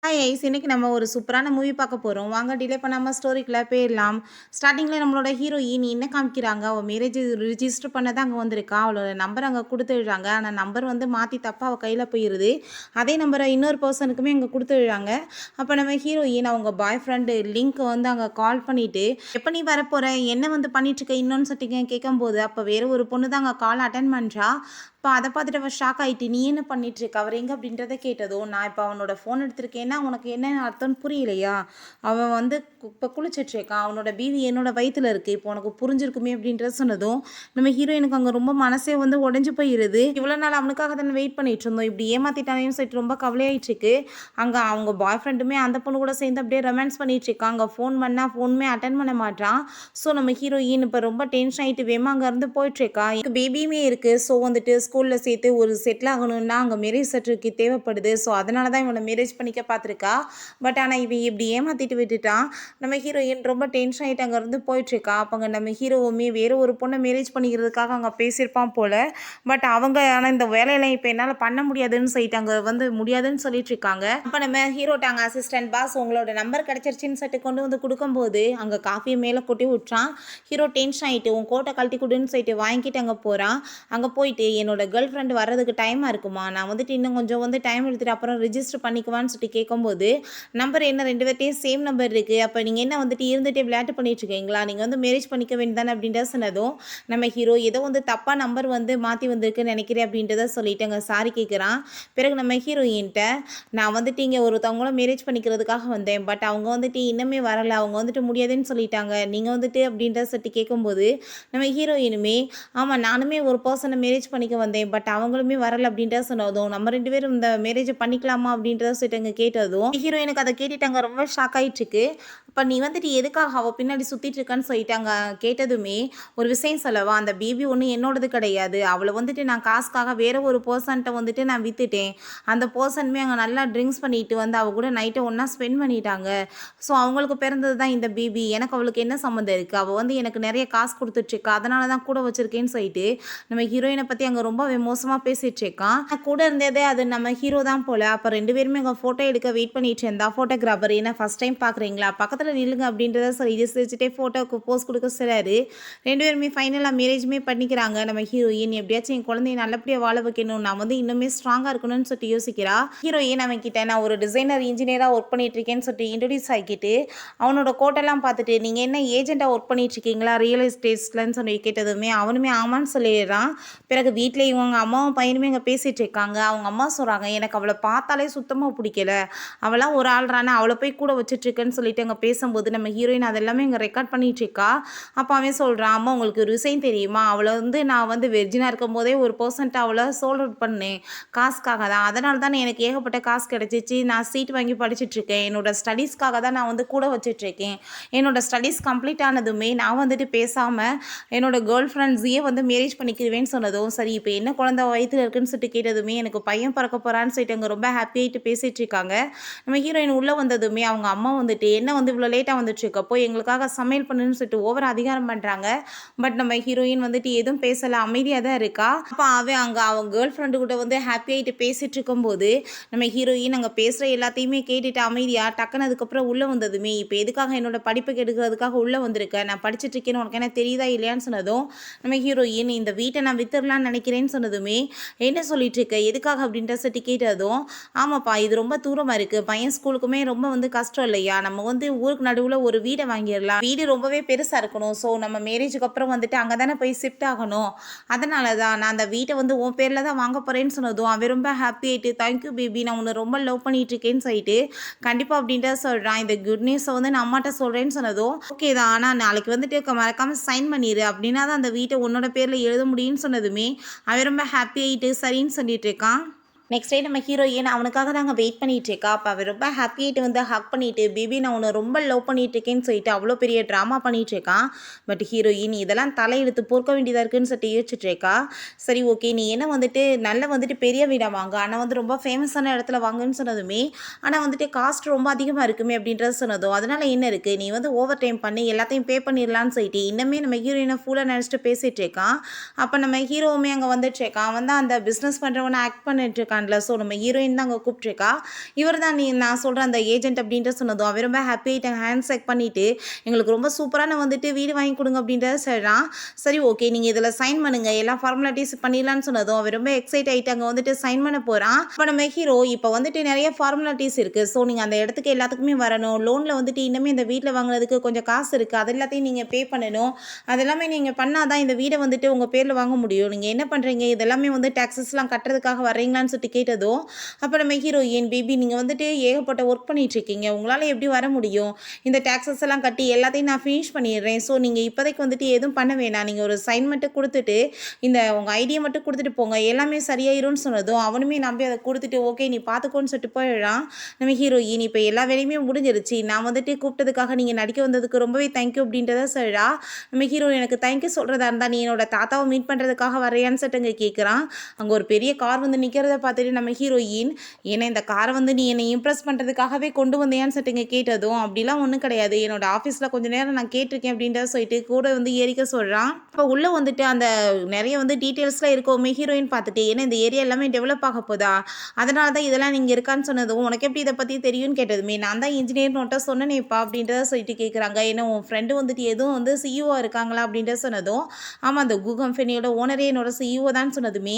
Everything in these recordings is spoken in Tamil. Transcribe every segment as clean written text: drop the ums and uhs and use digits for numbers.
ஹாய் ஐஸ் இன்னைக்கு நம்ம ஒரு சூப்பரான மூவி பார்க்க போகிறோம். வாங்க டிலே பண்ணாமல் ஸ்டோரிக்குள்ளே போயிடலாம். ஸ்டார்டிங்கில் நம்மளோட ஹீரோயின் என்ன காமிக்கிறாங்க, அவள் மேரேஜ் ரிஜிஸ்டர் பண்ண தான் அங்கே வந்திருக்கா. அவளோட நம்பர் அங்கே கொடுத்துடுறாங்க. ஆனால் நம்பர் வந்து மாற்றி தப்பாக அவள் கையில் போயிடுது. அதே நம்பரை இன்னொரு பர்சனுக்குமே அங்கே கொடுத்துடுறாங்க. அப்போ நம்ம ஹீரோயின் அவங்க பாய் ஃப்ரெண்டு லிங்க் வந்து அங்கே கால் பண்ணிவிட்டு எப்போ நீ வரப்போகிற, என்ன வந்து பண்ணிட்டுருக்க இன்னொன்று சொல்லிட்டு கேட்கும்போது அப்போ வேறு ஒரு பொண்ணு தான் அங்கே கால் அட்டன் பண்ணுறா. இப்போ அதை பார்த்துட்டு அவள் ஷாக் ஆகிட்டு, நீ என்ன பண்ணிட்டுருக்க, அவர் எங்கே அப்படின்றத கேட்டதும், நான் இப்போ அவனோட ஃபோன் எடுத்திருக்கேன்னா உனக்கு என்ன அர்த்தம்னு புரியலையா, அவன் வந்து இப்போ குளிச்சிட்ருக்கான், அவனோட பீவி என்னோட வயிற்றுல இருக்குது, இப்போ உனக்கு புரிஞ்சிருக்குமே அப்படின்றத சொன்னதும் நம்ம ஹீரோயினுக்கு அங்கே ரொம்ப மனசே வந்து உடஞ்சி போயிடுது. இவ்வளோ நாள் அவனுக்காக தானே வெயிட் பண்ணிட்டு இருந்தோம், இப்படி ஏமாத்திட்டானேன்னு சொல்லிட்டு ரொம்ப கவலையாயிட்டுருக்கு. அங்கே அவங்க பாய் ஃப்ரெண்டுமே அந்த பொண்ணு கூட சேர்ந்து அப்படியே ரொமான்ஸ் பண்ணிட்டு இருக்கான். அங்கே ஃபோன் பண்ணால் ஃபோனுமே அட்டன் பண்ண மாட்டான். ஸோ நம்ம ஹீரோயின் இப்போ ரொம்ப டென்ஷன் ஆகிட்டு வேமா அங்கேருந்து போயிட்டுருக்கா. எனக்கு பேபியுமே இருக்குது. ஸோ வந்துட்டு ஸ்கூலில் சேர்த்து ஒரு செட்டில் ஆகணும்னா அங்கே மேரேஜ் சர்டிஃபிகேட் தேவைப்படுது. ஸோ அதனால தான் இவனை மேரேஜ் பண்ணிக்க பார்த்துருக்கா. பட் ஆனால் இவன் இப்படி ஏமாற்றிட்டு விட்டுட்டான். நம்ம ஹீரோயின் ரொம்ப டென்ஷன் ஆகிட்டு அங்கேருந்து போயிட்டுருக்கா. அப்போங்க நம்ம ஹீரோவுமே வேறு ஒரு பொண்ணை மேரேஜ் பண்ணிக்கிறதுக்காக அங்கே பேசியிருப்பான் போல். பட் அவங்க ஆனால் இந்த வேலையெல்லாம் இப்போ என்னால் பண்ண முடியாதுன்னு சொல்லிட்டு அங்கே வந்து முடியாதுன்னு சொல்லிட்டு இருக்காங்க. அப்போ நம்ம ஹீரோட்டாங்க அசிஸ்டன்ட் பாஸ் உங்களோட நம்பர் கிடச்சிருச்சின்னு சொல்லிட்டு கொண்டு வந்து கொடுக்கும்போது அங்கே காஃபியை மேலே கொட்டி விட்றான். ஹீரோ டென்ஷன் ஆகிட்டு உன் கோட்டை கழட்டி கொடுன்னு சொல்லிட்டு வாங்கிட்டு அங்கே போகிறான். அங்கே போயிட்டு என்னோட கேர்ள் ஃப்ரெண்டு வர்றதுக்கு டைமாக இருக்குமா, நான் வந்துட்டு இன்னும் கொஞ்சம் வந்து டைம் எடுத்துகிட்டு அப்புறம் ரிஜிஸ்டர் பண்ணிக்குவான்னு சொல்லிட்டு கேட்கும்போது நம்பர் என்ன ரெண்டு பேர்ட்டையும் சேம் நம்பர் இருக்குது, அப்போ நீங்கள் என்ன வந்துட்டு இருந்துகிட்டே விளையாட்டு பண்ணிட்டுருக்கீங்களா, நீங்கள் வந்து மேரேஜ் பண்ணிக்க வேண்டியதானே அப்படின்றத சொன்னதும் நம்ம ஹீரோ ஏதோ வந்து தப்பாக நம்பர் வந்து மாற்றி வந்திருக்குன்னு நினைக்கிறேன் அப்படின்றத சொல்லிட்டு அங்கே சாரி கேட்குறான். பிறகு நம்ம ஹீரோயின்ட்ட நான் வந்துட்டு இங்கே ஒருத்தவங்களும் மேரேஜ் பண்ணிக்கிறதுக்காக வந்தேன், பட் அவங்க வந்துட்டு இன்னுமே வரலை, அவங்க வந்துட்டு முடியாதுன்னு சொல்லிட்டாங்க, நீங்கள் வந்துட்டு அப்படின்றத சொல்லிட்டு கேட்கும்போது நம்ம ஹீரோயினுமே ஆமாம் நானுமே ஒரு பர்சனை மேரேஜ் பண்ணிக்க வந்தேன், பட் அவங்களுமே வரலை அப்படின்றத சொன்னதும் நம்ம ரெண்டு பேரும் இந்த மேரேஜை பண்ணிக்கலாமா அப்படின்றத சொல்லிட்டு அங்கே கேட்டதும் ஹீரோயினுக்கு அதை கேட்டுட்டாங்க ரொம்ப ஷாக் ஆகிட்டுருக்கு. இப்போ நீ வந்துட்டு எதுக்காக அவள் பின்னாடி சுற்றிட்டு இருக்கான்னு சொல்லிட்டாங்க கேட்டதுமே ஒரு விஷயம் சொல்லவா, அந்த பேபி ஒன்றும் என்னோடது கிடையாது, அவளை வந்துட்டு நான் காசுக்காக வேற ஒரு பர்சன்ட்ட வந்துட்டு நான் விற்றுட்டேன். அந்த பர்சனுமே அங்கே நல்லா ட்ரிங்க்ஸ் பண்ணிட்டு வந்து அவள் கூட நைட்டை ஒன்றா ஸ்பெண்ட் பண்ணிட்டாங்க. ஸோ அவங்களுக்கு பிறந்தது தான் இந்த பேபி, எனக்கு அவளுக்கு என்ன சம்மந்தம் இருக்குது, அவள் வந்து எனக்கு நிறைய காசு கொடுத்துட்ருக்கா, அதனால தான் கூட வச்சுருக்கேன்னு சொல்லிட்டு நம்ம ஹீரோயினை பற்றி அங்கே ரொம்ப மோசமாக பேசிகிட்ருக்கான். கூட இருந்ததே அது நம்ம ஹீரோ தான் போல். அப்போ ரெண்டு பேருமே அங்கே ஃபோட்டோ எடுக்க வெயிட் பண்ணிட்டு இருந்தா ஃபோட்டோகிராஃபர் என்ன ஃபஸ்ட் டைம் பார்க்குறீங்களா, பக்கத்தில் நில்லுங்க அப்படின்றத சொல்லி இது சிரிச்சுட்டே ஃபோட்டோக்கு போஸ் கொடுக்க சிறாரு. ரெண்டு பேருமே ஃபைனலாக மேரேஜுமே பண்ணிக்கிறாங்க. நம்ம ஹீரோயின் எப்படியாச்சும் என் குழந்தைய நல்லபடியாக வாழ வைக்கணும், நான் வந்து இன்னுமே ஸ்ட்ராங்காக இருக்கணும்னு சொல்லிட்டு யோசிக்கிறா. ஹீரோயின் அவன் கிட்ட நான் ஒரு டிசைனர் இன்ஜினியராக ஒர்க் பண்ணிட்டு இருக்கேன்னு சொல்லிட்டு இன்ட்ரடியூஸ் ஆகிக்கிட்டு அவனோட கோட்டெல்லாம் பார்த்துட்டு நீங்கள் என்ன ஏஜென்ட்டாக ஒர்க் பண்ணிட்டு இருக்கீங்களா ரியல் எஸ்டேட்ஸ்லன்னு சொல்லி கேட்டதுமே அவனுமே ஆமான்னு சொல்லிடுறான். பிறகு வீட்டில் இவங்க அம்மாவும் பையனுமே இங்கே பேசிகிட்டு இருக்காங்க. அவங்க அம்மா சொல்கிறாங்க எனக்கு அவளை பார்த்தாலே சுத்தமாக பிடிக்கல, அவளாம் ஒரு ஆள்றானே அவளை போய் கூட வச்சுட்ருக்கேன்னு சொல்லிட்டு அங்கே பேசும்போது நம்ம ஹீரோயின் அதெல்லாமே இங்கே ரெக்கார்ட் பண்ணிகிட்ருக்கா. அப்போ அவன் சொல்கிறான் அம்மா உங்களுக்கு ஒரு விஷயம் தெரியுமா, அவளை வந்து நான் வந்து வெர்ஜினாக இருக்கும் போதே ஒரு பர்சன்ட் அவளை சோல்ட் அவுட் பண்ணேன் காசுக்காக தான், அதனால தான் எனக்கு ஏகப்பட்ட காசு கிடச்சிச்சு, நான் சீட் வாங்கி படிச்சுட்ருக்கேன், என்னோட ஸ்டடீஸ்க்காக தான் நான் வந்து கூட வச்சுட்ருக்கேன், என்னோட ஸ்டடீஸ் கம்ப்ளீட் ஆனதுமே நான் வந்துட்டு பேசாமல் என்னோட கேர்ள் ஃப்ரெண்ட்ஸையே வந்து மேரேஜ் பண்ணிக்கிறவேன்னு சொன்னதும் சரி இப்போ என்ன குழந்தை வயிற்றுல இருக்குன்னு சொல்லிட்டு கேட்டதுமே எனக்கு பையன் பிறக்க போகிறான்னு சொல்லிட்டு அங்கே ரொம்ப ஹாப்பியாகிட்டு பேசிகிட்டு இருக்காங்க. நம்ம ஹீரோயின் உள்ளே வந்ததுமே அவங்க அம்மா வந்துட்டு என்ன வந்து இவ்வளோ லேட்டாக வந்துட்டுருக்க போய் எங்களுக்காக சமையல் பண்ணுன்னு சொல்லிட்டு ஓவர் அதிகாரம் பண்ணுறாங்க. பட் நம்ம ஹீரோயின் வந்துட்டு எதுவும் பேசலை, அமைதியாக தான் இருக்கா. அப்போ அவன் அங்கே அவங்க கேர்ள் ஃப்ரெண்டு கூட வந்து ஹாப்பியாகிட்டு பேசிகிட்டு இருக்கும்போது நம்ம ஹீரோயின் அங்கே பேசுகிற எல்லாத்தையுமே கேட்டுட்டு அமைதியாக டக்குன்னு அதுக்கப்புறம் உள்ளே வந்ததுமே இப்போ எதுக்காக என்னோட படிப்புக்கு எடுக்கிறதுக்காக உள்ளே வந்திருக்கேன், நான் படிச்சுட்டு இருக்கேன்னு உனக்கு என்ன தெரியுதா இல்லையான்னு சொன்னதும் நம்ம ஹீரோயின் இந்த வீட்டை நான் வித்துடலான்னு நினைக்கிறேன்னு சொன்னதுமே என்ன சொல்லிட்டு இருக்க எதுக்காக அப்படின்ற சட்டி கேட்டதும் ஆமாப்பா இது ரொம்ப தூரமாக இருக்குது, பையன் ஸ்கூலுக்குமே ரொம்ப வந்து கஷ்டம் இல்லையா, நம்ம வந்து ஊருக்கு நடுவில் ஒரு வீடை வாங்கிடலாம், வீடு ரொம்பவே பெருசாக இருக்கணும், ஸோ நம்ம மேரேஜுக்கு அப்புறம் வந்துட்டு அங்கே தானே போய் ஷிஃப்ட் ஆகணும், அதனால தான் நான் அந்த வீட்டை வந்து உன் பேரில் தான் வாங்க போகிறேன்னு சொன்னதும் அவன் ரொம்ப ஹாப்பி ஆகிட்டு தேங்க்யூ பேபி நான் உன்னை ரொம்ப லவ் பண்ணிட்டு இருக்கேன்னு சொல்லிட்டு கண்டிப்பாக அப்படின்ட்டு சொல்கிறான். இந்த குட் நியூஸை வந்து நான் அம்மாட்ட சொல்கிறேன்னு சொன்னதும் ஓகே தான், ஆனால் நாளைக்கு வந்துட்டு மறக்காமல் சைன் பண்ணிடு அப்படின்னா தான் அந்த வீட்டை உன்னோட பேரில் எழுத முடியும்னு சொன்னதுமே அவன் ரொம்ப ஹாப்பி ஆகிட்டு சரின்னு சொல்லிட்டு இருக்கான். நெக்ஸ்ட் டே நம்ம ஹீரோயின் அவனுக்காக நாங்கள் வெயிட் பண்ணிகிட்டு இருக்கா. அப்போ அவள் ரொம்ப ஹாப்பியாகிட்டு வந்து ஹக் பண்ணிவிட்டு பேபி நான் உன்னை ரொம்ப லவ் பண்ணிட்டு இருக்கேன்னு சொல்லிட்டு அவ்வளோ பெரிய ட்ராமா பண்ணிகிட்டு இருக்கான். பட் ஹீரோயின் இதெல்லாம் தலையெடுத்து பொறுக்க வேண்டியதாக இருக்குன்னு சொல்லிட்டு யோசிச்சுட்டு இருக்கா. சரி ஓகே நீ என்ன வந்துட்டு நல்ல வந்துட்டு பெரிய வீடாக வாங்க, ஆனால் வந்து ரொம்ப ஃபேமஸான இடத்துல வாங்குன்னு சொன்னதுமே ஆனால் வந்துட்டு காஸ்ட் ரொம்ப அதிகமாக இருக்குமே அப்படின்றத சொன்னதும் அதனால் என்ன இருக்குது நீ வந்து ஓவர் டைம் பண்ணி எல்லாத்தையும் பே பண்ணிடலான்னு சொல்லிட்டு இன்னமே நம்ம ஹீரோயினை ஃபுல்லாக நினச்சிட்டு பேசிகிட்டு இருக்கான். அப்போ நம்ம ஹீரோவுமே அங்கே வந்துட்டு இருக்கான். அவன் தான் அந்த பிஸ்னஸ் பண்ணுறவனை ஆக்ட் பண்ணிட்டு இருக்கான். இருக்கான்ல, ஸோ நம்ம ஹீரோயின் தான் அங்கே கூப்பிட்ருக்கா. இவர் தான் நான் சொல்கிற அந்த ஏஜென்ட் அப்படின்ற சொன்னதும் அவன் ரொம்ப ஹாப்பி ஆகிட்டாங்க. ஹேண்ட் செக் பண்ணிவிட்டு எங்களுக்கு ரொம்ப சூப்பரான வந்துட்டு வீடு வாங்கி கொடுங்க அப்படின்றத சொல்கிறான். சரி ஓகே நீங்கள் இதில் சைன் பண்ணுங்க, எல்லா ஃபார்மாலிட்டிஸ் பண்ணிடலான்னு சொன்னதும் அவன் ரொம்ப எக்ஸைட் ஆகிட்டு அங்கே வந்துட்டு சைன் பண்ண போகிறான். இப்போ நம்ம ஹீரோ இப்போ வந்துட்டு நிறைய ஃபார்மாலிட்டிஸ் இருக்குது, ஸோ நீங்கள் அந்த இடத்துக்கு எல்லாத்துக்குமே வரணும். லோனில் வந்துட்டு இன்னுமே இந்த வீட்டில் வாங்குறதுக்கு கொஞ்சம் காசு இருக்குது, அது எல்லாத்தையும் நீங்கள் பே பண்ணணும். அதெல்லாமே நீங்கள் பண்ணால் தான் இந்த வீடை வந்துட்டு உங்கள் பேரில் வாங்க முடியும். நீங்கள் என்ன பண்ணுறீங்க, இதெல்லாமே வந்து டாக்ஸஸ்லாம் கட்டுறதுக்காக வர்றீங்களான்னு சொல்லிட்டு கேட்டதும் அப்போ நம்ம ஹீரோயின், பேபி நீங்கள் வந்துட்டு ஏகப்பட்ட ஒர்க் பண்ணிகிட்ருக்கீங்க, உங்களால் எப்படி வர முடியும், இந்த டாக்ஸஸ் எல்லாம் கட்டி எல்லாத்தையும் நான் ஃபினிஷ் பண்ணிடுறேன். ஸோ நீங்கள் இப்போதைக்கு வந்துட்டு எதுவும் பண்ண வேணாம், நீங்கள் ஒரு சைன் மட்டும் கொடுத்துட்டு இந்த உங்கள் ஐடியா மட்டும் கொடுத்துட்டு போங்க, எல்லாமே சரியாயிரும்னு சொன்னதும் அவனுமே நம்பி அதை கொடுத்துட்டு ஓகே நீ பார்த்துக்கோன்னு சொல்லிட்டு போயிடறான். நம்ம ஹீரோயின் இப்போ எல்லா வேலையுமே முடிஞ்சிருச்சு, நான் வந்துட்டு கூப்பிட்டதுக்காக நீங்கள் நடிக்க வந்ததுக்கு ரொம்பவே தேங்க்யூ அப்படின்றத சொல்கிறா. நம்ம ஹீரோ எனக்கு தேங்க்யூ சொல்கிறதா இருந்தால் நீ என்னோட தாத்தாவை மீட் பண்ணுறதுக்காக வரையான்னு சொல்லிட்டு அங்கே கேட்குறான். அங்கே ஒரு பெரிய கார் வந்து நிற்கிறத பார்த்துட்டு நம்ம ஹீரோயின், ஏன்னா இந்த காரை வந்து நீ என்னை இம்ப்ரெஸ் பண்ணுறதுக்காகவே கொண்டு வந்தியான்னு சொல்லிட்டு இங்கே கேட்டதும் அப்படிலாம் ஒன்றும் கிடையாது, என்னோட ஆஃபீஸில் கொஞ்சம் நேரம் நான் கேட்டிருக்கேன் அப்படின்றத சொல்லிட்டு கூட வந்து ஏறிக்க சொல்கிறான். இப்போ உள்ளே வந்துட்டு அந்த நிறைய வந்து டீட்டெயில்ஸ்லாம் இருக்கோமே ஹீரோயின் பார்த்துட்டு, ஏன்னா இந்த ஏரியா எல்லாமே டெவலப் ஆக போதா, அதனால தான் இதெல்லாம் நீங்கள் இருக்கான்னு சொன்னதும் உனக்கு எப்படி இதை பற்றி தெரியும்னு கேட்டதுமே நான் தான் இன்ஜினியர் நோட்டை சொன்னேனேப்பா அப்படின்றத சொல்லிட்டு கேட்குறாங்க. ஏன்னா உன் ஃப்ரெண்டு வந்துட்டு எதுவும் வந்து சிஇஓ இருக்காங்களா அப்படின்றத சொன்னதும் ஆமாம் அந்த கூகுள் கம்பெனியோட ஓனரே என்னோட சிஇஓ தான் சொன்னதுமே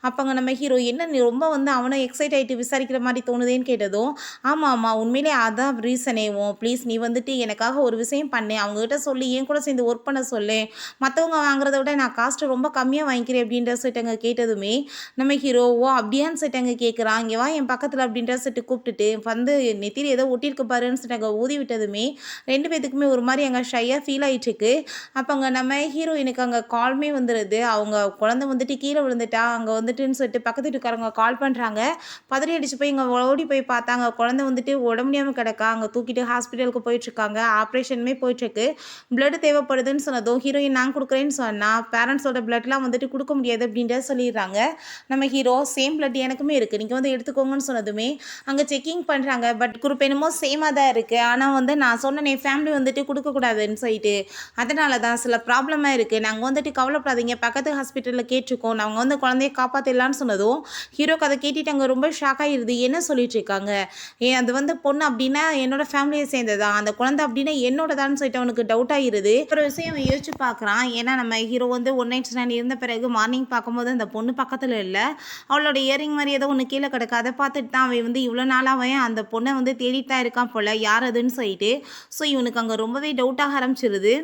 அப்போங்க நம்ம ஹீரோ என்ன நீ ரொம்ப வந்து அவனை எக்ஸைட் ஆகிட்டு விசாரிக்கிற மாதிரி தோணுதேன்னு கேட்டதும் ஆமாம் ஆமாம் உண்மையிலே அதான் ரீசனே, ப்ளீஸ் நீ வந்துட்டு எனக்காக ஒரு விஷயம் பண்ணு, அவங்ககிட்ட சொல்லி என் கூட சேர்ந்து ஒர்க் பண்ண சொல்லு, மற்றவங்க வாங்குறத விட நான் காஸ்ட்டு ரொம்ப கம்மியாக வாங்கிக்கிறேன் அப்படின்ற சொல்லிட்டாங்க. கேட்டதுமே நம்ம ஹீரோ ஓ அப்படியான்னு சொல்லிட்டாங்க கேட்குறான். இங்கே வா என் பக்கத்தில் அப்படின்ற சொல்லிட்டு கூப்பிட்டுட்டு வந்து நெத்தியில் ஏதோ ஒட்டியிருக்க பாருன்னு சொல்லிட்டாங்க. ஊதி விட்டதுமே ரெண்டு பேத்துக்குமே ஒரு மாதிரி அங்கே ஷையாக ஃபீல் ஆகிட்டுருக்கு. அப்போ அங்கே நம்ம ஹீரோயினுக்கு அங்கே கால்மே வந்துடுது, அவங்க குழந்தை வந்துட்டு கீழே விழுந்துட்டா அங்கே வந்துட்டுன்னு சொல்லிட்டு பக்கத்து வீட்டுக்காரங்க கால் பண்ணுறாங்க. பதறி அடிச்சு போய் இங்கே ஓடி போய் பார்த்தாங்க, குழந்தை வந்துட்டு உடம்பு முடியாமல் கிடக்கா, அங்கே தூக்கிட்டு ஹாஸ்பிட்டலுக்கு போயிட்டுருக்காங்க, ஆப்ரேஷனுமே போயிட்டுருக்கு, பிளட் தேவைப்படுதுன்னு சொன்னதும் ஹீரோயின் நான் கொடுக்குறேன்னு சொன்னால் பேரண்ட்ஸோட பிளட்லாம் வந்துட்டு கொடுக்க முடியாது அப்படின்றத சொல்லிடுறாங்க. நம்ம ஹீரோ சேம் பிளட் எனக்குமே இருக்குது, நீங்கள் வந்து எடுத்துக்கோங்கன்னு சொன்னதுமே அங்கே செக்கிங் பண்ணுறாங்க. பட் குரூப் என்னமோ சேமாக தான் இருக்குது, ஆனால் வந்து நான் சொன்னேன் ஃபேமிலி வந்துட்டு கொடுக்கக்கூடாதுன்னு சொல்லிட்டு, அதனால தான் சில ப்ராப்ளமாக இருக்குது, நாங்கள் வந்துட்டு கவலைப்படாதீங்க பக்கத்து ஹாஸ்பிட்டலில் கேட்டிருக்கோம், நாங்கள் வந்து குழந்தைய காப்பாற்றிடலான்னு சொன்னதும் ஹீரோக்கு அதை கேட்டுட்டு அங்கே ரொம்ப ஷாக் ஆகிடுது. என்ன சொல்லிட்டு இருக்காங்க, அது வந்து பொண்ணு அப்படின்னா என்னோட ஃபேமிலியை சேர்ந்ததான், அந்த குழந்தை அப்படின்னா என்னோடதான்னு சொல்லிட்டு அவனுக்கு டவுட் ஆகிடுது. ஒரு விஷயம் யோசிச்சு பார்க்குறான், ஏன்னா நம்ம ஹீரோ வந்து ஒன் நைட் ஸ்டாண்ட் இருந்த பிறகு மார்னிங் பார்க்கும்போது அந்த பொண்ணு பக்கத்தில் இல்லை, அவளோட இயரிங் மாதிரி ஏதோ ஒன்று கீழே கிடக்கு, அதை பார்த்துட்டு தான் அவன் வந்து இவ்வளோ நாளாகவே அந்த பொண்ணை வந்து தேடிட்டு தான் இருக்கான் போல், யார் அதுன்னு சொல்லிட்டு. ஸோ இவனுக்கு அங்கே ரொம்பவே டவுட்டாக ஆரம்பிச்சிருது.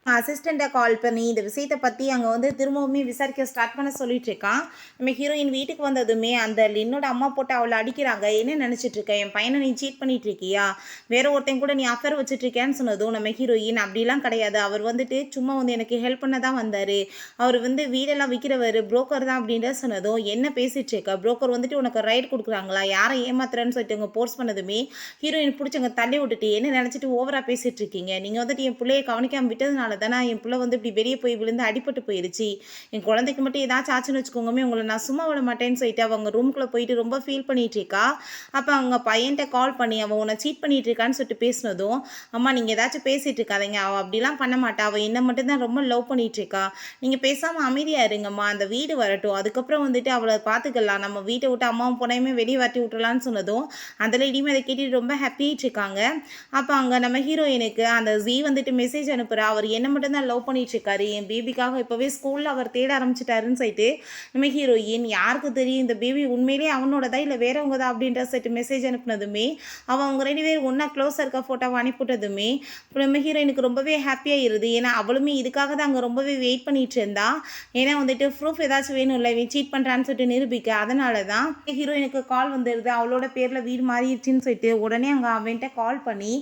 அசிஸ்டண்ட்டை கால் பண்ணி இந்த விஷயத்தை பற்றி அங்கே வந்து திரும்பவுமே விசாரிக்க ஸ்டார்ட் பண்ண சொல்லிட்டு இருக்கான். நம்ம ஹீரோயின் வீட்டுக்கு வந்ததுமே அந்த லின்னோட அம்மா போட்டு அவளை அடிக்கிறாங்க. என்ன நினச்சிட்டு இருக்க, என் பையனை நீ சீட் பண்ணிட்டு இருக்கியா, வேற ஒருத்தன் கூட நீ அஃபேர் வச்சுட்டு இருக்கேன்னு சொன்னதும் நம்ம ஹீரோயின் அப்படிலாம் கிடையாது, அவர் வந்துட்டு சும்மா வந்து எனக்கு ஹெல்ப் பண்ண தான் வந்தார், அவர் வந்து வீடெல்லாம் விற்கிறவர் புரோக்கர் தான் அப்படின்ற சொன்னதும் என்ன பேசிட்டு இருக்க, புரோக்கர் வந்துட்டு உனக்கு ரைட் கொடுக்குறாங்களா, யாரை ஏமாத்துறேன்னு சொல்லிட்டு அவங்க போர்ஸ் பண்ணதுமே ஹீரோயின் பிடிச்சவங்க தள்ளி விட்டுட்டு என்ன நினச்சிட்டு ஓவராக பேசிட்டு இருக்கீங்க, நீங்கள் வந்துட்டு என் பிள்ளையை கவனிக்காமல் விட்டதுனால தானே என் பிள்ளை வந்து இப்படி வெளியே போய் விழுந்து அடிபட்டு போயிடுச்சு, என் குழந்தைக்கு மட்டும் ஏதாச்சும் ஆச்சுன்னு வச்சுக்கோங்கமே உங்களை நான் சும்மா விட மாட்டேன்னு சொல்லிட்டு அவங்க ரூம்குள்ளே போயிட்டு ரொம்ப ஃபீல் பண்ணிட்டு இருக்கா. அப்போ அவங்க பையன்கிட்ட கால் பண்ணி அவன் உன்னை சீட் பண்ணிட்டு இருக்கான்னு சொல்லிட்டு பேசினதும் அம்மா நீங்கள் ஏதாச்சும் பேசிட்டு இருக்காதீங்க, அவள் அப்படிலாம் பண்ண மாட்டா, அவள் என்ன மட்டும்தான் ரொம்ப லவ் பண்ணிட்டு இருக்கா, நீங்கள் பேசாமல் அமைதியாக இருங்கம்மா, அந்த வீடு வரட்டும் அதுக்கப்புறம் வந்துட்டு அவளை பார்த்துக்கலாம், நம்ம வீட்டை விட்டு அம்மாவும் பொண்ணையுமே வெளியே வரட்டி விட்டுலான்னு சொன்னதும் அந்த லேடியுமே அதை கேட்டுட்டு ரொம்ப ஹாப்பியாகிட்டு இருக்காங்க. அப்போ அங்கே நம்ம ஹீரோயினுக்கு அந்த ஜீ வந்துட்டு மெசேஜ் அனுப்புகிறா, அவர் என்ன மட்டும் தான் லவ் பண்ணிட்டு இருக்காரு, என் பேபிக்காக இப்போவே ஸ்கூலில் அவர் தேட ஆரம்பிச்சிட்டாருன்னு சொல்லிட்டு நம்ம ஹீரோயின் யாருக்கு தெரியும் இந்த பேபி உண்மையிலேயே அவனோடதா இல்லை வேறவங்க தான் அப்படின்ற சொல்லிட்டு மெசேஜ் அனுப்புனதுமே அவங்க ரெண்டு பேரும் ஒன்றா க்ளோஸாக இருக்க ஃபோட்டோவை அனுப்பிவிட்டதுமே நம்ம ஹீரோயினுக்கு ரொம்பவே ஹாப்பியாக இருது. ஏன்னா அவளுமே இதுக்காக தான் அங்கே ரொம்பவே வெயிட் பண்ணிட்டு இருந்தா, ஏன்னா வந்துட்டு ப்ரூஃப் ஏதாச்சும் வேணும் இல்லை இவன் சீட் பண்ணுறான்னு சொல்லிட்டு நிரூபிக்க, அதனால தான் ஹீரோயினுக்கு கால் வந்துடுது, அவளோட பேரில் வீடு மாறிடுச்சின்னு சொல்லிட்டு உடனே அங்கே அவன்கிட்ட கால் பண்ணி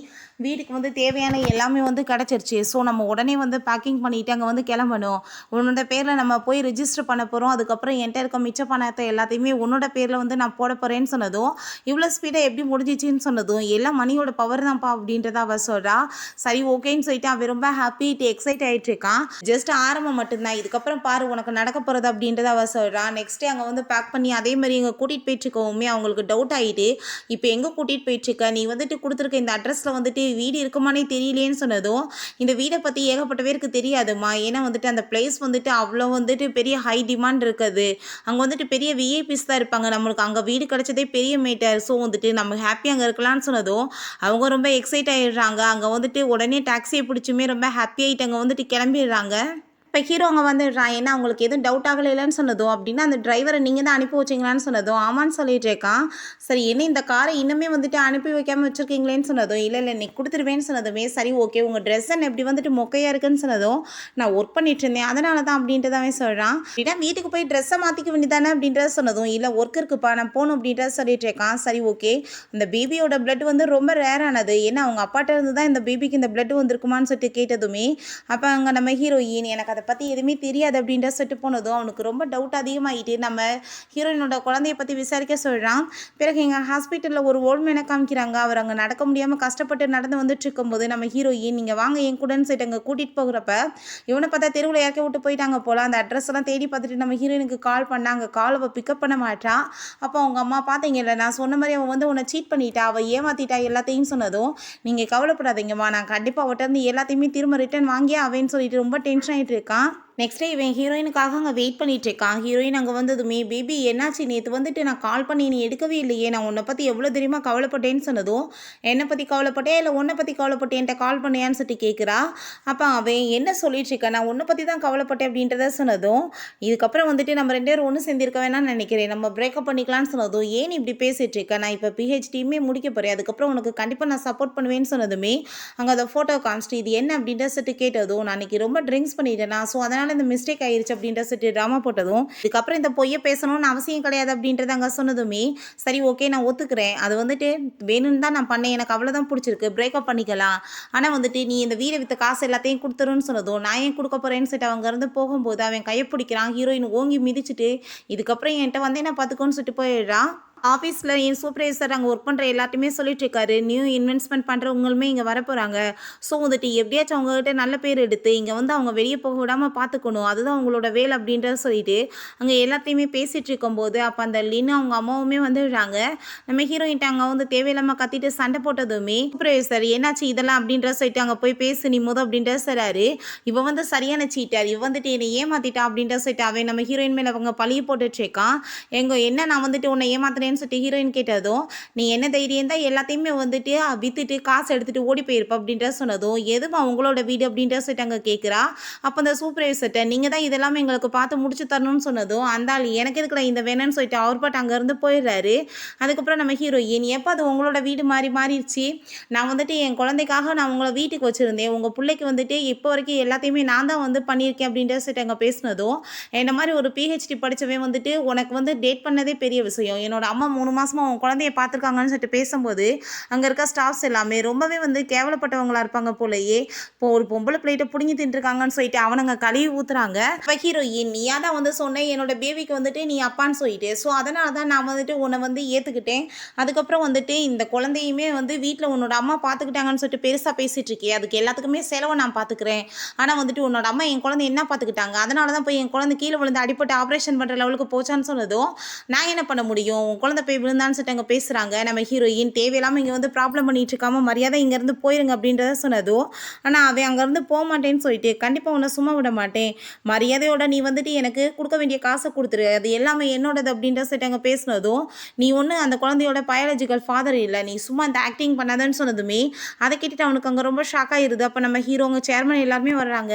வீட்டுக்கு வந்து தேவையான எல்லாமே வந்து கிடச்சிருச்சு, ஸோ நம்ம உடனே வந்து பேக்கிங் பண்ணிவிட்டு அங்கே வந்து கிளம்பணும், உன்னோட பேரில் நம்ம போய் ரிஜிஸ்டர் பண்ண போகிறோம், அதுக்கப்புறம் என்கிட்ட இருக்க மிச்ச பணத்தை எல்லாத்தையுமே உன்னோட பேரில் வந்து நான் போட போகிறேன்னு சொன்னதும் இவ்வளோ ஸ்பீடாக எப்படி முடிஞ்சிச்சின்னு சொன்னதும் எல்லாம் மணியோட பவர் தான்ப்பா அப்படின்றத அவள் சொல்கிறா. சரி ஓகேன்னு சொல்லிட்டு அவன் ரொம்ப ஹாப்பி எக்ஸைட் ஆகிட்டு இருக்கான், ஜஸ்ட் ஆரம்பம் மட்டும்தான், இதுக்கப்புறம் பாரு உனக்கு நடக்க போகிறது அப்படின்றத அவள் சொல்கிறா. நெக்ஸ்ட் டே அங்கே வந்து பேக் பண்ணி அதே மாதிரி இங்கே கூட்டிகிட்டு போயிட்டுருக்கவுமே அவங்களுக்கு டவுட் ஆகிட்டு இப்போ எங்கே கூட்டிகிட்டு போயிட்டுருக்க, நீ வந்துட்டு கொடுத்துருக்க இந்த அட்ரஸில் வந்துட்டு வீடு இருக்குமானே தெரியலேன்னு சொன்னதும், இந்த வீட பத்தி ஏகப்பட்ட பேருக்கு தெரியாதும்மா. ஏன்னா வந்துட்டு அந்த பிளேஸ் வந்துட்டு அவ்வளோ வந்துட்டு பெரிய ஹை டிமாண்ட் இருக்குது. அங்க வந்துட்டு பெரிய விஐபிஸ் தான் இருப்பாங்க. நம்மளுக்கு அங்க வீடு கிடைச்சதே பெரிய மேட்டர். ஸோ வந்துட்டு நம்ம ஹேப்பியா அங்க இருக்கலாம்னு சொன்னதும், அவங்க ரொம்ப எக்ஸைட் ஆயிடுறாங்க. அங்க வந்துட்டு உடனே டாக்ஸிய புடிச்சுமே ரொம்ப ஹேப்பி ஆயிட்டு அங்க வந்துட்டு கிளம்பிடுறாங்க. இப்போ ஹீரோ அங்கே வந்துடுறான். ஏன்னா அவங்களுக்கு எதுவும் டவுட் ஆகலைன்னு சொன்னதும், அப்படின்னா அந்த டிரைவரை நீங்கள் தான் அனுப்பி வச்சிங்களான்னு சொன்னதும், ஆமான்னு சொல்லிட்டு இருக்கான். சரி என்ன இந்த காரை இன்னுமே வந்துட்டு அனுப்பி வைக்காமல் வச்சுருக்கீங்களேன்னு சொன்னதும், இல்லை இல்லை நீ கொடுத்துருவேன்னு சொன்னதுமே, சரி ஓகே உங்கள் ட்ரெஸ் என்ன இப்படி வந்துட்டு மொக்கையாக இருக்குன்னு சொன்னதும், நான் ஒர்க் பண்ணிட்டு இருந்தேன் அதனால தான் அப்படின்ட்டு தான் சொல்கிறான். அப்படின்னா வீட்டுக்கு போய் ட்ரெஸ்ஸை மாற்றிக்க வேண்டியதானே அப்படின்றத சொன்னதும், இல்லை ஒர்க் இருக்குப்பா நான் போகணும் அப்படின்றத சொல்லிட்டு இருக்கான். சரி ஓகே அந்த பேபியோட பிளட் வந்து ரொம்ப ரேரானது. ஏன்னா அவங்க அப்பாட்ட இருந்து தான் இந்த பேபிக்கு இந்த பிளட் வந்திருக்குமான்னு சொல்லிட்டு கேட்டதுமே, அப்போ அங்கே நம்ம ஹீரோயின் எனக்கு அதை பற்றி எதுவுமே தெரியாது அப்படின்ற சொல்லிட்டு போனதும் அவனுக்கு ரொம்ப டவுட் அதிகமாகிட்டு நம்ம ஹீரோயினோட குழந்தைய பற்றி விசாரிக்க சொல்கிறான். பிறகு எங்கள் ஹாஸ்பிட்டலில் ஒரு ஓல்மேனை காமிக்கிறாங்க. அவர் அங்கே நடக்க முடியாமல் கஷ்டப்பட்டு நடந்து வந்துட்டு இருக்கும்போது நம்ம ஹீரோயின் நீங்கள் வாங்க என் கூடன்னு சொல்லிட்டு அங்கே கூட்டிகிட்டு போகிறப்ப இவனை பார்த்தா தெருவில் இறக்கி விட்டு போயிட்டாங்க போல். அந்த அட்ரஸ் எல்லாம் தேடி பார்த்துட்டு நம்ம ஹீரோயினுக்கு கால் பண்ணாங்க. கால் அவள் பிக்கப் பண்ண மாட்டான். அப்போ அவங்க அம்மா பார்த்தீங்கல்ல நான் சொன்ன மாதிரி அவன் வந்து உன்னை சீட் பண்ணிட்டா, அவள் ஏமாத்திட்டா எல்லாத்தையும் சொன்னதும், நீங்கள் கவலைப்படாதீங்கம்மா நான் கண்டிப்பாக அவட்ட இருந்து எல்லாத்தையுமே திரும்ப ரிட்டர்ன் வாங்கியே அவேன்னு சொல்லிட்டு ரொம்ப டென்ஷன் ஆகிட்டு இருக்கான். நெக்ஸ்ட் டே இவன் ஹீரோயினுக்காக அங்கே வெயிட் பண்ணிட்டு இருக்கான். ஹீரோயின் அங்கே வந்ததுமே பேபி என்னாச்சு நேற்று வந்துட்டு நான் கால் பண்ணி நீ எடுக்கவே இல்லையே, நான் உன்னை பற்றி எவ்வளோ தெரியுமா கவலைப்பட்டேன்னு சொன்னதும், என்னை பற்றி கவலைப்பட்டே இல்லை உன்னை பற்றி கவலைப்பட்டேன் என்கிட்ட கால் பண்ணியான்னு சொல்லிட்டு கேட்குறா. அப்போ அவன் என்ன சொல்லிட்டு இருக்க, நான் உன்னை பற்றி தான் கவலைப்பட்டேன் அப்படின்றத சொன்னதும், இதுக்கப்புறம் வந்துட்டு நம்ம 2 பேரும் ஒன்று சேர்ந்திருக்க வேணாம்னு நினைக்கிறேன், நம்ம பிரேக்கப் பண்ணிக்கலாம்னு சொன்னதும், ஏன் இப்படி பேசிட்டு இருக்க, நான் இப்போ பிஹெச்டியுமே முடிக்க போகிறேன், அதுக்கப்புறம் உனக்கு கண்டிப்பாக நான் சப்போர்ட் பண்ணுவேன்னு சொன்னதுமே அங்கே அதை ஃபோட்டோ காமிச்சிட்டு இது என்ன அப்படின்ற சொல்லிட்டு கேட்டதும், நான் அன்றைக்கி ரொம்ப ட்ரிங்க்ஸ் பண்ணிட்டேனா ஸோ அதனால் இந்த மிஸ்டேக் ஆயிருச்சு அப்படின்ற சொல்லிட்டு ட்ராமா போட்டதும், இதுக்கப்புறம் இந்த பொய்யை பேசணும்னு அவசியம் கிடையாது அப்படின்றத அங்கே சொன்னதுமே, சரி ஓகே நான் ஒத்துக்கிறேன், அது வந்துட்டு வேணும்னு தான் நான் பண்ணேன், எனக்கு அவ்வளோதான் பிடிச்சிருக்கு, பிரேக்கப் பண்ணிக்கலாம், ஆனால் வந்துட்டு நீ இந்த வீடை வித்த காசு எல்லாத்தையும் கொடுத்துருன்னு சொன்னதும், நான் ஏன் கொடுக்க போகிறேன்னு சொல்லிட்டு அவங்க இருந்து போகும்போது அவன் கையை பிடிக்கிறான். ஹீரோயின் ஓங்கி மிதிச்சுட்டு இதுக்கப்புறம் என்கிட்ட வந்து என்ன பார்த்துக்கோன்னு சொல்லிட்டு போயிடுறான். ஆஃபீஸில் என் சூப்பர்வைசர் அங்கே ஒர்க் பண்ணுற எல்லாத்தையுமே சொல்லிட்டு இருக்காரு, நியூ இன்வெஸ்ட்மெண்ட் பண்ணுறவங்களுமே இங்கே வரப்போகிறாங்க. ஸோ வந்துட்டு எப்படியாச்சும் அவங்ககிட்ட நல்ல பேர் எடுத்து இங்கே வந்து அவங்க வெளியே போக விடாமல் பார்த்துக்கணும், அதுதான் அவங்களோட வேலை அப்படின்றத சொல்லிட்டு அங்கே எல்லாத்தையுமே பேசிகிட்டு இருக்கும்போது அப்போ அந்த லின்னு அவங்க அம்மாவுமே வந்துடுறாங்க. நம்ம ஹீரோயின்ட்ட அங்கே வந்து தேவையில்லாமல் கத்திட்டு சண்டை போட்டதுமே சூப்பர்வைசர் என்னாச்சு இதெல்லாம் அப்படின்ற சொல்லிட்டு அங்கே போய் பேசு நீ முத அப்படின்ற சொல்கிறாரு. இவன் வந்து சரியான சீட்டார், இவன் வந்துட்டு என்னை ஏமாத்திட்டா அப்படின்ற சொல்லிட்டு அவன் நம்ம ஹீரோயின் மேலே அவங்க பழிய போட்டுட்டு இருக்கான். என்ன நான் வந்துட்டு உன்னை ஏமாத்தினேன் சொல்லிட்டு ஹீரோயின் கேட்டதும், நீ என்ன தைரியம் தான் எல்லாத்தையுமே வந்துட்டு வித்துட்டு காசு எடுத்துட்டு ஓடி போயிருப்ப அப்படின்ற சொன்னதும், எதுவும் அவங்களோட வீடு அப்படின்ற சொல்லிட்டு அங்கே கேட்குறா. அப்போ அந்த சூப்பர்வைசர்ட்ட நீங்கள் தான் இதெல்லாமே எங்களுக்கு பார்த்து முடிச்சு தரணும்னு சொன்னதும், அந்த ஆள் எனக்கு எதுக்குல இந்த வேணும்னு சொல்லிட்டு அவர் பாட்டு அங்கேருந்து போயிடுறாரு. அதுக்கப்புறம் நம்ம ஹீரோயின் எப்போ அது உங்களோட வீடு மாறிடுச்சு, நான் வந்துட்டு என் குழந்தைக்காக நான் உங்களை வீட்டுக்கு வச்சுருந்தேன், உங்கள் பிள்ளைக்கு வந்துட்டு இப்போ வரைக்கும் எல்லாத்தையுமே நான் தான் வந்து பண்ணியிருக்கேன் அப்படின்ற சொல்லிட்டு அங்கே பேசினதும், என்ன மாதிரி ஒரு பிஹெச்டி படித்தவன் வந்துட்டு உனக்கு வந்து டேட் பண்ணதே பெரிய விஷயம், என்னோட அம்மா 3 மாசமா உன் குழந்தைய பார்த்துருக்காங்கன்னு சொல்லிட்டு பேசும்போது அங்கே இருக்க ஸ்டாஃப்ஸ் எல்லாமே ரொம்பவே வந்து கேவலப்பட்டவங்களா இருப்பாங்க போலயே. இப்போ ஒரு பொம்பளை பிளேட்டை பிடுங்கி தின்ட்டுருக்காங்கன்னு சொல்லிட்டு அவனுங்க கழுவி ஊத்துறாங்க. இப்போ ஹீரோயின் நீயா தான் வந்து சொன்னேன் என்னோட பேபிக்கு வந்துட்டு நீ அப்பான்னு சொல்லிட்டு, ஸோ அதனால தான் நான் வந்துட்டு உன்னை வந்து ஏற்றுக்கிட்டேன். அதுக்கப்புறம் வந்துட்டு இந்த குழந்தையுமே வந்து வீட்டில் உன்னோட அம்மா பார்த்துக்கிட்டாங்கன்னு சொல்லிட்டு பெருசாக பேசிகிட்டு இருக்கே, அதுக்கு எல்லாத்துக்குமே செலவை நான் பார்த்துக்கிறேன், ஆனால் வந்துட்டு உன்னோட அம்மா என் குழந்தை என்ன பார்த்துக்கிட்டாங்க, அதனால தான் போய் என் குழந்தை கீழே விழுந்து அடிப்பட்டு ஆப்ரேஷன் பண்ணுற லெவலுக்கு போச்சான்னு சொன்னதும், நான் என்ன பண்ண முடியும் உன் குழந்தை போய் விழுந்தான்னு சொல்லிட்டு அங்கே பேசுகிறாங்க. நம்ம ஹீரோயின் தேவையில்லாமல் இங்கே வந்து ப்ராப்ளம் பண்ணிட்டு இருக்காம மரியாதை இங்கேருந்து போயிருங்க அப்படின்றத சொன்னதும், ஆனால் அவன் அங்கேருந்து போக மாட்டேன்னு சொல்லிட்டு கண்டிப்பாக உன்னை சும்மா விட மாட்டேன், மரியாதையோட நீ வந்துட்டு எனக்கு கொடுக்க வேண்டிய காசை கொடுத்துரு, அது எல்லாமே என்னோடது அப்படின்ற சொல்லிட்டு அங்கே பேசினதும், நீ ஒன்று அந்த குழந்தையோட பயாலஜிக்கல் ஃபாதர் இல்லை, நீ சும்மா அந்த ஆக்டிங் பண்ணாதன்னு சொன்னதுமே அதை கேட்டுட்டு அவனுக்கு அங்கே ரொம்ப ஷாக் ஆகிருது. அப்போ நம்ம ஹீரோங்க சேர்மன் எல்லாருமே வர்றாங்க.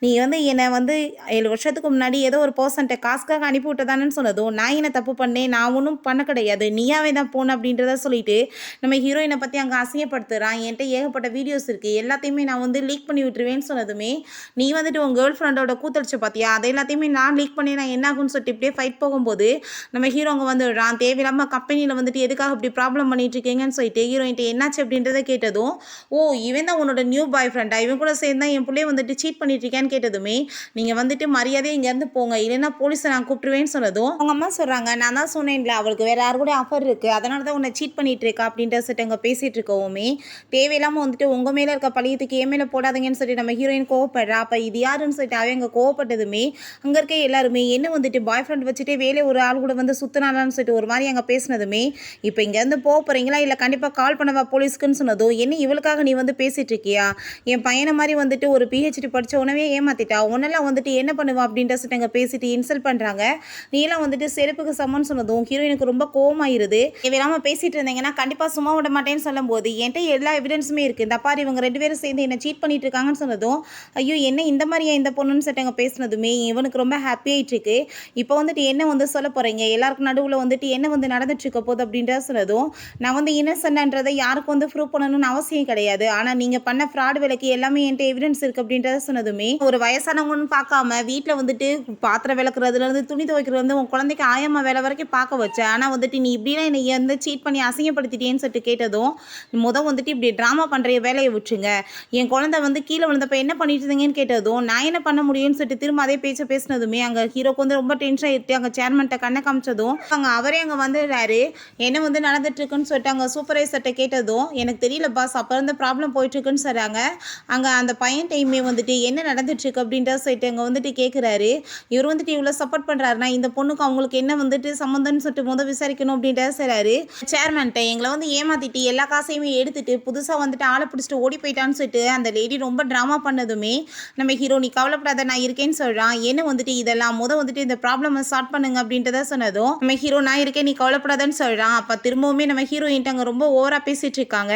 நீ வந்து என்னை வந்து 7 வருஷத்துக்கு முன்னாடி ஏதோ ஒரு பர்சன்ட்டை காசுக்காக அனுப்பி விட்டதானு சொன்னதும், நான் என்ன தப்பு பண்ணேன், நான் ஒன்றும் பண்ண கிடையாது, நீயாவே தான் போன அப்படின்றத சொல்லிட்டு நம்ம ஹீரோயினை பற்றி அங்கே அசிங்கப்படுத்துகிறான். என்கிட்ட ஏகப்பட்ட வீடியோஸ் இருக்குது, எல்லாத்தையுமே நான் வந்து லீக் பண்ணி விட்டுருவேன்னு சொன்னதுமே, நீ வந்துட்டு உன் கேர்ள் ஃப்ரெண்டோட கூத்தடிச்சு பார்த்தியா, அதை எல்லாத்தையுமே நான் லீக் பண்ணி நான் என்ன ஆகும்னு சொல்லிட்டு இப்படியே ஃபைட் போகும்போது நம்ம ஹீரோங்க வந்துடுறான். தேவையில்லாமல் கம்பெனியில் வந்துட்டு எதுக்காக இப்படி ப்ராப்ளம் பண்ணிட்டு இருக்கீங்கன்னு சொல்லிட்டு ஹீரோயின்ட்ட என்னாச்சு அப்படின்றத கேட்டதும், ஓ இவன் தான் உன்னோட நியூ பாய் ஃப்ரெண்டா, இவன் கூட சேர்ந்து தான் என் பிள்ளைய வந்துட்டு சீட் பண்ணிட்டு இருக்கேன்னு கேட்டதுமே, நீங்கள் வந்துட்டு மரியாதையை இங்கேருந்து போங்க, இல்லைன்னா போலீஸை நான் கூப்பிட்டுருவேன்னு சொன்னதும் அவங்க அம்மா சொல்கிறாங்க, நான் தான் சொன்னேன்ல அவளுக்கு வேறு யார் கூட ஆஃபர் இருக்குது, அதனால தான் உன்னை சீட் பண்ணிட்டு இருக்கா அப்படின்ற சொல்லிட்டு அங்கே பேசிகிட்டு இருக்கவுமே தேவையில்லாமல் வந்துட்டு உங்கள் மேலே இருக்க பழியத்துக்கு என் மேலே போடாதீங்கன்னு சொல்லிட்டு நம்ம ஹீரோயின் கோவப்படுறா. அப்போ இது யாருன்னு சொல்லிட்டு அவங்க கோவப்பட்டதுமே அங்கே இருக்க எல்லாருமே என்ன வந்துட்டு பாய் ஃப்ரெண்ட் வச்சுட்டே வேலையை ஒரு ஆள் கூட வந்து சுற்றினாலான்னு சொல்லிட்டு ஒரு மாதிரி அங்கே பேசினதுமே இப்போ இங்கேருந்து போக போகிறீங்களா இல்லை கண்டிப்பாக கால் பண்ணவா போலீஸ்க்குன்னு சொன்னதும் என்ன இவளுக்காக நீ வந்து பேசிகிட்டு இருக்கியா, என் பையனை மாதிரி வந்துட்டு ஒரு பிஹெச்டி படித்த உடனே ஏமாத்திட்டா, உன்னெல்லாம் வந்துட்டு என்ன பண்ணுவா அப்படின்ற சொல்லிட்டு அங்கே பேசிட்டு இன்சல்ட் பண்ணுறாங்க. நீலாம் வந்துட்டு செருப்புக்கு சமன்னு சொன்னதும் ஹீரோயினுக்கு ரொம்ப கோவமாயிருது. தேவையில்லாமல் பேசிட்டு இருந்தீங்கன்னா கண்டிப்பாக சும்மா விட மாட்டேன்னு சொல்லும்போது என்கிட்ட எல்லா எவிடன்ஸுமே இருக்குது, இந்த பாரு இவங்க 2 பேரும் சேர்ந்து என்னை சீட் பண்ணிட்டு இருக்காங்கன்னு சொன்னதும் ஐயோ என்ன இந்த மாதிரியா இந்த பொண்ணுன்னு சொல்லிட்டு அங்கே பேசினதுமே இவனுக்கு ரொம்ப ஹாப்பி ஆகிட்டு இருக்கு. இப்போ வந்துட்டு என்ன வந்து சொல்ல போகிறீங்க, எல்லாருக்கும் நடுவில் வந்துட்டு என்ன வந்து நடந்துட்டு இருக்க போகுது அப்படின்ற சொன்னதும் நான் வந்து இன்னசென்ட்ன்றதை யாருக்கும் வந்து ப்ரூவ் பண்ணணும்னு அவசியம் கிடையாது, ஆனால் நீங்கள் பண்ண ஃப்ராட் வேலைக்கு எல்லாமே என்கிட்ட எவிடன்ஸ் இருக்குது அப்படின்றத சொன்னதுமே ஒரு வயசானவங்கன்னு பார்க்காம வீட்டில் வந்துட்டு பாத்திரம் விளக்குறதுலேருந்து துணி துவைக்கிறது வந்து உன் குழந்தைக்கு ஆயம்மா வேலை வரைக்கும் பார்க்க வச்சேன், ஆனால் வந்துட்டு நீ இப்படிலாம் என்னை வந்து சீட் பண்ணி அசிங்கப்படுத்திட்டேன்னு சொல்லிட்டு கேட்டதும் வந்துட்டு இப்படி ட்ராமா பண்ணுற வேலையை விட்டுருங்க, என் குழந்தை வந்து கீழே விழுந்தப்ப என்ன பண்ணிட்டு இருந்தீங்கன்னு கேட்டதும் நான் என்ன பண்ண முடியும்னு சொல்லிட்டு திரும்ப அதே பேச்சை பேசினதுமே அங்கே ஹீரோக்கு வந்து ரொம்ப டென்ஷன் ஆகிட்டு அங்கே சேர்மன்ட்ட கண்ணை காமிச்சதும் அங்கே அவரே அங்கே வந்துடுறாரு. என்ன வந்து நடந்துட்டு இருக்குன்னு சொல்லிட்டு அங்கே சூப்பர்வைசர்கிட்ட கேட்டதும் எனக்கு தெரியல பாஸ், அப்போ இருந்த ப்ராப்ளம் போயிட்டுருக்குன்னு சொல்கிறாங்க. அங்கே அந்த பையன் டைமே வந்துட்டு என்ன நடந்துட்டுருக்கு அப்படின்ற சொல்லிட்டு அங்கே வந்துட்டு கேட்குறாரு. இவர் வந்துட்டு இவ்வளோ சப்போர்ட் பண்ணுறாருனா இந்த பொண்ணுக்கு அவங்களுக்கு என்ன வந்துட்டு சம்மந்தம்னு சொல்லிட்டு விசாரிக்கணும் அப்படின்றத சொல்கிறாரு. சேர்மன்ட்ட எங்களை வந்து ஏமாத்திட்டு எல்லா காசையுமே எடுத்துட்டு புதுசாக வந்துட்டு ஆளை பிடிச்சிட்டு ஓடி போயிட்டான்னு சொல்லிட்டு அந்த லேடி ரொம்ப ட்ராமா பண்ணதுமே நம்ம ஹீரோ நீ கவலைப்படாத நான் இருக்கேன்னு சொல்கிறான். என்ன வந்துட்டு இதெல்லாம் வந்துட்டு இந்த ப்ராப்ளமை ஸ்டார்ட் பண்ணுங்க அப்படின்றத சொன்னதும் நம்ம ஹீரோ நான் இருக்கேன் நீ கவலைப்படாதன்னு சொல்கிறான். அப்போ திரும்பவுமே நம்ம ஹீரோயின்ட்டு அங்கே ரொம்ப ஓவராக பேசிகிட்டு இருக்காங்க.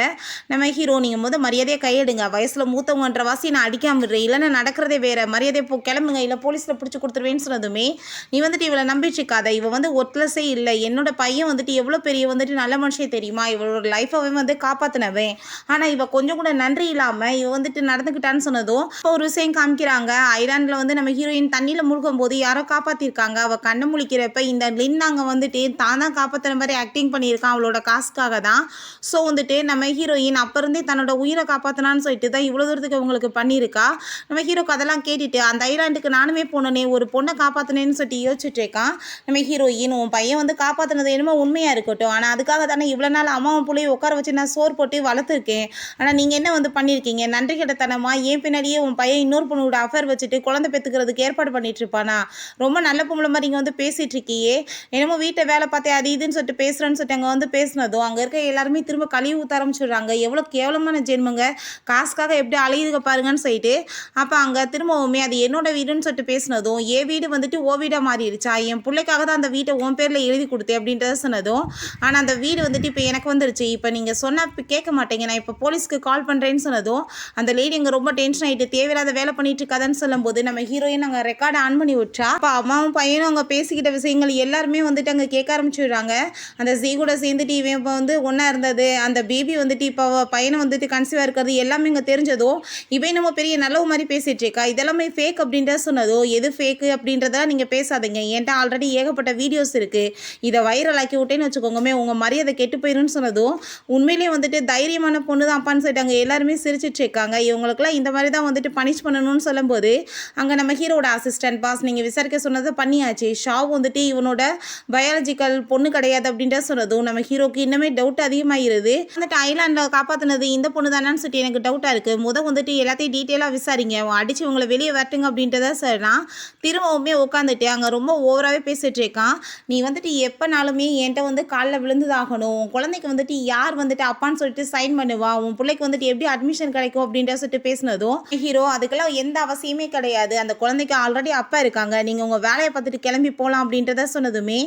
நம்ம ஹீரோ நீங்கள் மரியாதையை கையெடுங்க, வயசில் மூத்தவங்கன்ற வாசி நான் அடிக்காம விடுறேன், இல்லைன்னா நடக்கிறதே வேறு, மரியாதையை கிளம்புங்க இல்லை போலீஸில் பிடிச்சி கொடுத்துருவேன்னு சொன்னதுமே நீ வந்துட்டு இவளை நம்பிட்டு இருக்காத, இவ வந்து ஒர்த்லெஸ்ஸே இல்லை, என்னோட பையன் வந்துட்டு எவ்வளோ பெரிய வந்துட்டு நல்ல மனுஷன் தெரியுமா, இவளோட லைஃபை வந்து காப்பாற்றினவன், ஆனால் இவ கொஞ்சம் கூட நன்றி இல்லாமல் இவ வந்துட்டு நடந்துக்கிட்டான்னு சொன்னதும் இப்போ ஒரு விஷயம் காமிக்கிறாங்க. ஐலாண்டில் வந்து நம்ம ஹீரோயின் தண்ணியில் முழுகும் போது யாரோ காப்பாற்றிருக்காங்க, அவள் கண்ணை முழிக்கிறப்ப இந்த லின் அங்கே வந்துட்டு தான் தான் காப்பாற்றுற மாதிரி ஆக்டிங் பண்ணியிருக்கான் அவளோட காசுக்காக தான். ஸோ வந்துட்டு நம்ம ஹீரோயின் அப்போ இருந்தே தன்னோட உயிரை காப்பாற்றினான்னு சொல்லிட்டு தான் இவ்வளோ தூரத்துக்கு அவங்களுக்கு பண்ணியிருக்கா. நம்ம ஹீரோக்கு அதெல்லாம் கேட்டுட்டு அந்த ஐலாண்டுக்கு நானுமே போனேனே ஒரு பொண்ணை காப்பாற்றினேன்னு சொல்லிட்டு யோசிச்சுட்டு இருக்கான். நம்ம ஹீரோயின் உன் பையன் வந்து காப்பாற்றினது என்னமோ உண்மையாக இருக்கட்டும், ஆனால் அதுக்காக தானே இவ்வளோ நாள் அம்மாவும் பிள்ளையை உட்கார வச்சு நான் சோறு போட்டு வளர்த்துருக்கேன், ஆனால் நீங்கள் என்ன வந்து பண்ணியிருக்கீங்க, நன்றி கிட்டத்தனமாக என் பின்னாடியே உன் பையன் இன்னொரு பொண்ணோட அஃபேர் வச்சுட்டு குழந்தை பெற்றுக்கிறதுக்கு ஏற்பாடு பண்ணிட்டு இருப்பானா, ரொம்ப நல்ல பொம்பளை மாதிரி இங்கே வந்து பேசிகிட்டு இருக்கியே, என்னமோ வீட்டை வேலை பார்த்தே அது இதுன்னு சொல்லிட்டு பேசுகிறேன்னு சொல்லிட்டு அங்கே வந்து பேசினதும் அங்கே இருக்க எல்லாருமே திரும்ப கழுவி ஊற்ற ஆரம்பிச்சுடுறாங்க. எவ்வளோ கேவலமான ஜென்மங்க, காசுக்காக எப்படி அலையுதுக பாருங்கன்னு சொல்லிட்டு. அப்போ அங்கே திரும்பவுமே அது என்னோட வீடுன்னு சொல்லிட்டு பேசினதும் என் வீடு வந்துட்டு ஓ வீடாக மாறிடுச்சா, என் பிள்ளைக்காக தான் அந்த வீட்டை உன் பேரில் எழுதி கொடுத்தேன் அப்படின்றத சொன்னதும் ஆனால் அந்த வீடு வந்துட்டு இப்போ எனக்கு வந்துருச்சு, இப்போ நீங்கள் சொன்னால் இப்போ கேட்க மாட்டேங்க, நான் இப்போ போலீஸ்க்கு கால் பண்ணுறேன்னு சொன்னதும் அந்த லேடி இங்கே ரொம்ப டென்ஷன் ஆகிட்டு தேவையில்லாத வேலை பண்ணிட்டு இருக்காதுன்னு சொல்லும்போது நம்ம ஹீரோயின் அங்கே ரெக்கார்டை ஆன் பண்ணி விட்டா. அப்போ அம்மாவும் பையனும் அங்கே பேசிக்கிட்ட விஷயங்கள் எல்லாருமே வந்துட்டு அங்கே கேட்க ஆரம்பிச்சுடுறாங்க. அந்த ஜீ கூட சேர்ந்துட்டு இவன் இப்போ வந்து ஒன்றா இருந்தது, அந்த பேபி வந்துட்டு இப்போ பையனை வந்துட்டு கன்சீவாக இருக்கிறது எல்லாமே இங்கே தெரிஞ்சதும் இவன் நம்ம பெரிய நல்லவு மாதிரி பேசிகிட்டு இருக்கா, இதெல்லாமே ஃபேக் அப்படின்றத சொன்னதோ எது ஃபேக்கு அப்படின்றத நீங்கள் பேசாதீங்க, என்கிட்ட ஆல்ரெடி ஏகப்பட்ட வீடியோஸ் இருக்குது, இதை வைரல் ஆக்கி விட்டேன்னு வச்சுக்கோங்கமே உங்கள் மரியாதை கெட்டு போயிருன்னு சொன்னதும் உண்மையிலேயே வந்துட்டு தைரியமான பொண்ணு தான் அப்பான்னு சொல்லிட்டு அங்கே எல்லாருமே சிரிச்சிட்டு இருக்காங்க. இவங்களுக்குலாம் இந்த மாதிரி தான் வந்துட்டு பனிஷ் பண்ணணும்னு சொல்லும்போது அங்கே நம்ம ஹீரோட அசிஸ்டன்ட் பாஸ் நீங்கள் விசாரிக்க சொன்னதை பண்ணியாச்சு, ஷாவ் வந்துட்டு இவனோட பயாலஜிக்கல் பொண்ணு கிடையாது அப்படின்ற சொன்னதும் நம்ம ஹீரோக்கு இன்னுமே டவுட் அதிகமாகிருது. வந்துட்டு ஐலாண்டில் காப்பாற்றினது இந்த பொண்ணு தானான்னு சொல்லிட்டு எனக்கு டவுட்டாக இருக்குது, வந்துட்டு எல்லாத்தையும் டீட்டெயிலாக விசாரிங்க, அடித்து உங்களை வெளியே வரட்டுங்க அப்படின்றத சொல்லலாம். திரும்பவுமே உட்காந்துட்டு அங்கே ரொம்ப ஓவராகவே பேசிகிட்டு இருக்கான். நீ வந்துட்டு எப்போனாலுமே என்கிட்ட வந்து காலில் விழுந்துதாகணும், உன் குழந்தைக்கு வந்துட்டு யார் வந்துட்டு அப்பான்னு சொல்லிட்டு சைன் பண்ணுவா, உன் பிள்ளைக்கு வந்துட்டு எப்படி அட்மிஷன் கிடைக்கும் அப்படின்ற சொல்லிட்டு பேசினதும் ஹீரோ அதுக்கெல்லாம் எந்த அவசியமே கிடையாது, அந்த குழந்தைக்கு ஆல்ரெடி அப்பா இருக்காங்க, நீங்கள் உங்கள் வேலையை பார்த்துட்டு கிளம்பி போகலாம் அப்படின்றத சொன்னதுமே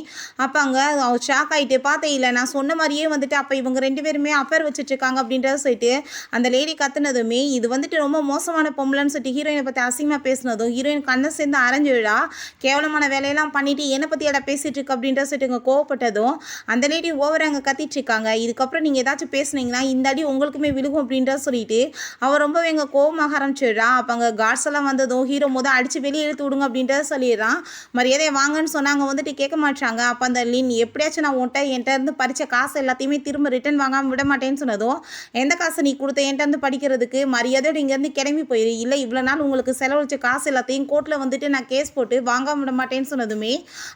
அப்போ அங்கே ஷாக் ஆகிட்டு பார்த்தே இல்லை நான் சொன்ன மாதிரியே வந்துட்டு அப்போ இவங்க 2 பேருமே அஃபேர் வச்சுட்ருக்காங்க அப்படின்றத சொல்லிட்டு அந்த லேடி கத்துனதுமே இது வந்துட்டு ரொம்ப மோசமான பொம்பளைன்னு சொல்லிட்டு ஹீரோயினை பற்றி அசிங்கமாக பேசினதும் ஹீரோயின் கண்ணை சேர்ந்து அரைஞ்சு விழா கேவலமான வேலையெல்லாம் பண்ணிட்டு என்னை பற்றி எடா பேசிகிட்டு இருக்கு அப்படின்ற சொல்லிட்டு இங்கே கோவப்பட்டதும் அந்த லேடி ஓவர் அங்கே கத்திட்டு இருக்காங்க. இதுக்கப்புறம் நீங்கள் ஏதாச்சும் பேசுனீங்கன்னா இந்த அடி உங்களுக்குமே விழுகும் அப்படின்ற சொல்லிட்டு அவர் ரொம்ப எங்கள் கோவமாக ஆரம்பிச்சிடுறா. அப்போ அங்கே கார்ட்ஸ் எல்லாம் வந்ததும் ஹீரோ அடித்து வெளியே இழுத்து விடுங்க அப்படின்றத சொல்லிடுறான். மரியாதையை வாங்கன்னு சொன்னாங்க வந்துட்டு கேட்க மாட்டாங்க. அப்போ அந்த லின் எப்படியாச்சும் நான் என்கிட்ட இருந்து பறித்த காசு எல்லாத்தையுமே திரும்ப ரிட்டர்ன் வாங்காமல் விட மாட்டேன்னு சொன்னதும் எந்த காசு நீ கொடுத்த என்கிட்ட இருந்து படிக்கிறதுக்கு மரியாதையோடு இங்கேருந்து கிளம்பி போயிரு, இல்லை இவ்வளோ நாள் உங்களுக்கு செலவழிச்ச காசு எல்லாத்தையும் கோர்ட்டில் வந்துட்டு நான் கேஸ் போட்டு வாங்காமல் விட மாட்டேன்னு சொன்னதுமே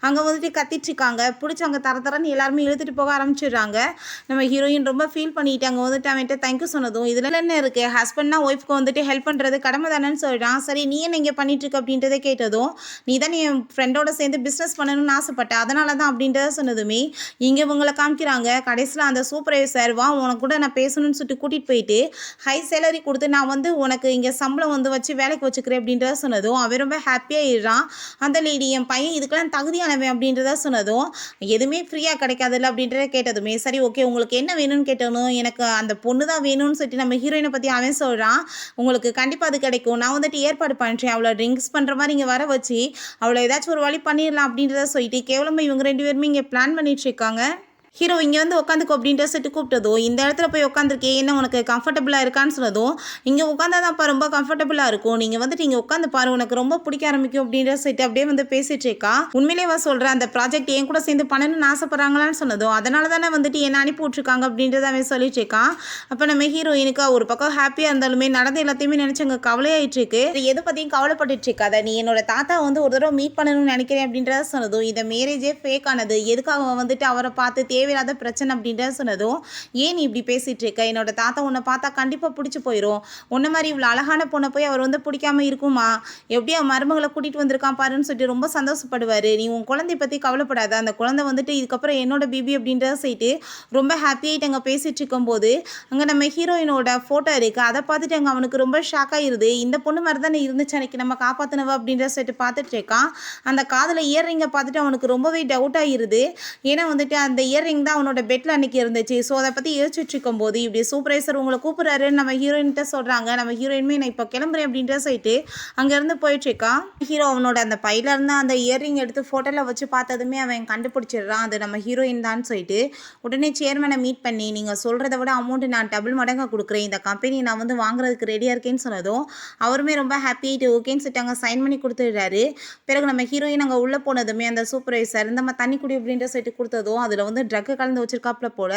அங்கே வந்துட்டு கத்திட்டு இருக்காங்க. பிடிச்சி அங்கே தரன்னு எல்லாருமே இழுத்துட்டு போக ஆரம்பிச்சிடுறாங்க. நம்ம ஹீரோயின் ரொம்ப ஃபீல் பண்ணிட்டு அங்கே வந்துட்டு அவன்கிட்ட தேங்க்யூ சொன்னதும், இதில் என்ன இருக்குது, ஹஸ்பண்ட்னா ஒய்ஃப்க்கு வந்துட்டு ஹெல்ப் பண்ணுறது கடமை தானேன்னு சொல்லிட்டான். சரி நீ என்ன இங்கே பண்ணிட்டுருக்கு அப்படின்றத கேட்டதும், நீ தான் என் ஃப்ரெண்டோட சேர்ந்து பிஸ்னஸ் பண்ணணும்னு ஆசைப்பட்ட, அதனால தான் அப்படின்றத சொன்னதுமே இங்கே இவங்களை காமிக்கிறாங்க. கடைசியில் அந்த சூப்பர்வைசர் வா உனக்கு கூட நான் பேசணும்னு சொல்லிட்டு கூட்டிகிட்டு போயிட்டு ஹை சேலரி கொடுத்து நான் வந்து உனக்கு இங்கே சம்பளம் வந்து வச்சு வேலைக்கு வச்சுக்கிறேன் அப்படின்றத சொன்னதும் அவன் ரொம்ப ஹாப்பியாகிடுறான். அந்த லேடி என் பையன் இதுக்கெல்லாம் தகுதியானவன் அப்படின்றத சொன்னதும் எதுவுமே ஃப்ரீயாக கிடைக்காதுல்ல அப்படின்றத கேட்டதுமே சரி ஓகே உங்களுக்கு என்ன வேணும்னு கேட்டணும், எனக்கு அந்த பொண்ணு தான் வேணும்னு சொல்லிட்டு நம்ம ஹீரோயினை பற்றி அவன் சொல்கிறான். உங்களுக்கு கண்டிப்பாக அது கிடைக்கும், நான் வந்துட்டு ஏற்பாடு பண்ணுறேன், அவளை ட்ரிங்க்ஸ் பண்ணுற மாதிரி இங்கே வர வச்சு அவளை ஏதாச்சும் ஒரு வழி பண்ணிடலாம் அப்படின்றத சொல்லிட்டு கேவலமாக இவங்க 2 பேருமே இங்கே பிளான் பண்ணிட்டு இருக்காங்க. ஹீரோ இங்கே வந்து உட்காந்துக்கோ அப்படின்ற சொல்லிட்டு கூப்பிட்டதோ, இந்த இடத்துல போய் உட்காந்துருக்கே என்ன உனக்கு கம்ஃபர்டபுளாக இருக்கான்னு சொன்னதும், இங்கே உட்காந்தாதான்ப்பா ரொம்ப கம்ஃபர்டபுளாக இருக்கும், நீங்கள் வந்துட்டு இங்கே உட்காந்து பாரு உனக்கு ரொம்ப பிடிக்க ஆரம்பிக்கும் அப்படின்ற சொல்லிட்டு அப்படியே வந்து பேசிட்டு இருக்கா. உண்மையிலேவா சொல்கிறேன், அந்த ப்ராஜெக்ட் என் கூட சேர்ந்து பண்ணணும்னு ஆசைப்பட்றாங்களான்னு சொன்னதும், அதனால தானே வந்துட்டு என்ன அனுப்பி விட்ருக்காங்க அப்படின்றத அவன் சொல்லிட்டு இருக்கான். அப்போ நம்ம ஹீரோயினுக்கு ஒரு பக்கம் ஹாப்பியாக இருந்தாலுமே நடந்த எல்லாத்தையுமே நினச்சி அங்கே கவலையாயிட்டு இருக்கு. எதை பற்றியும் கவலைப்பட்டுட்டு இருக்காத, நீ என்னோட தாத்தா வந்து ஒரு தடவை மீட் பண்ணணும்னு நினைக்கிறேன் அப்படின்றத சொன்னதும், இந்த மேரேஜே ஃபேக் ஆனது, எதுக்காக வந்துட்டு அவரை பார்த்து தேவையில்லாத பிரச்சனை அப்படின்றத சொன்னதும், ஏன் நீ இப்படி பேசிட்டு இருக்க, என்னோட தாத்தா உன்னை பார்த்தா கண்டிப்பாக பிடிச்சி போயிடும், உன்ன மாதிரி இவ்வளோ அழகான பொண்ணை போய் அவர் வந்து பிடிக்காம இருக்குமா, எப்படி அவன் மருமகளை கூட்டிகிட்டு வந்திருக்கான் பாருன்னு சொல்லிட்டு ரொம்ப சந்தோஷப்படுவார். நீ உன் குழந்தைய பற்றி கவலைப்படாத, அந்த குழந்தை வந்துட்டு இதுக்கப்புறம் என்னோட பேபி அப்படின்றத சொல்லிட்டு ரொம்ப ஹாப்பியாகிட்டு அங்கே பேசிகிட்டு இருக்கும்போது அங்கே நம்ம ஹீரோயினோட ஃபோட்டோ இருக்குது. அதை பார்த்துட்டு அங்கே அவனுக்கு ரொம்ப ஷாக் ஆகிருது. இந்த பொண்ணு மாதிரி தானே இருந்துச்சு அன்றைக்கி நம்ம காப்பாற்றினவ அப்படின்றத சொல்லிட்டு பார்த்துட்டு இருக்கான். அந்த காதில் இயர்ரிங்கை பார்த்துட்டு அவனுக்கு ரொம்பவே டவுட் ஆகிருது. ஏன்னா வந்துட்டு அந்த இயர்ரிங் தான் அவனோட பெட்டில் அன்றைக்கி இருந்துச்சு. ஸோ அதை பற்றி யோசிச்சுட்டு இருக்கும்போது இப்படி சூப்பர்வைசர் உங்களை கூப்பிட்றாருன்னு நம்ம ஹீரோயின்கிட்ட சொல்கிறாங்க. நம்ம ஹீரோயினுமே நான் இப்போ கிளம்புறேன் அப்படின்ற சொல்லிட்டு அங்கேருந்து போயிட்டுருக்கான். ஹீரோ அவனோட அந்த பையில இருந்து அந்த இயர்ரிங் எடுத்து ஃபோட்டோவில் வச்சு பார்த்ததுமே அவன் கண்டுபிடிச்சிடுறான் அது நம்ம ஹீரோயின் தான் சொல்லிட்டு. உடனே சேர்மனை மீட் பண்ணி நீங்கள் சொல்கிறத விட அமௌண்ட்டு நான் டபுள் மடங்காக கொடுக்குறேன், இந்த கம்பெனி நான் வந்து வாங்குறதுக்கு ரெடியாக இருக்கேன்னு சொன்னதும் அவருமே ரொம்ப ஹாப்பியாகிட்டு ஓகேன்னு சொல்லிட்டு அங்கே சைன் பண்ணி கொடுத்துடுறாரு. பிறகு நம்ம ஹீரோயின் அங்கே உள்ளே போனதுமே அந்த சூப்பர்வைசர் இந்த மாதிரி தண்ணி குடி அப்படின்ற சொல்லிட்டு கொடுத்ததும் அதில் வந்து ட்ரக்கு கலந்து வச்சிருக்காப்புல போல,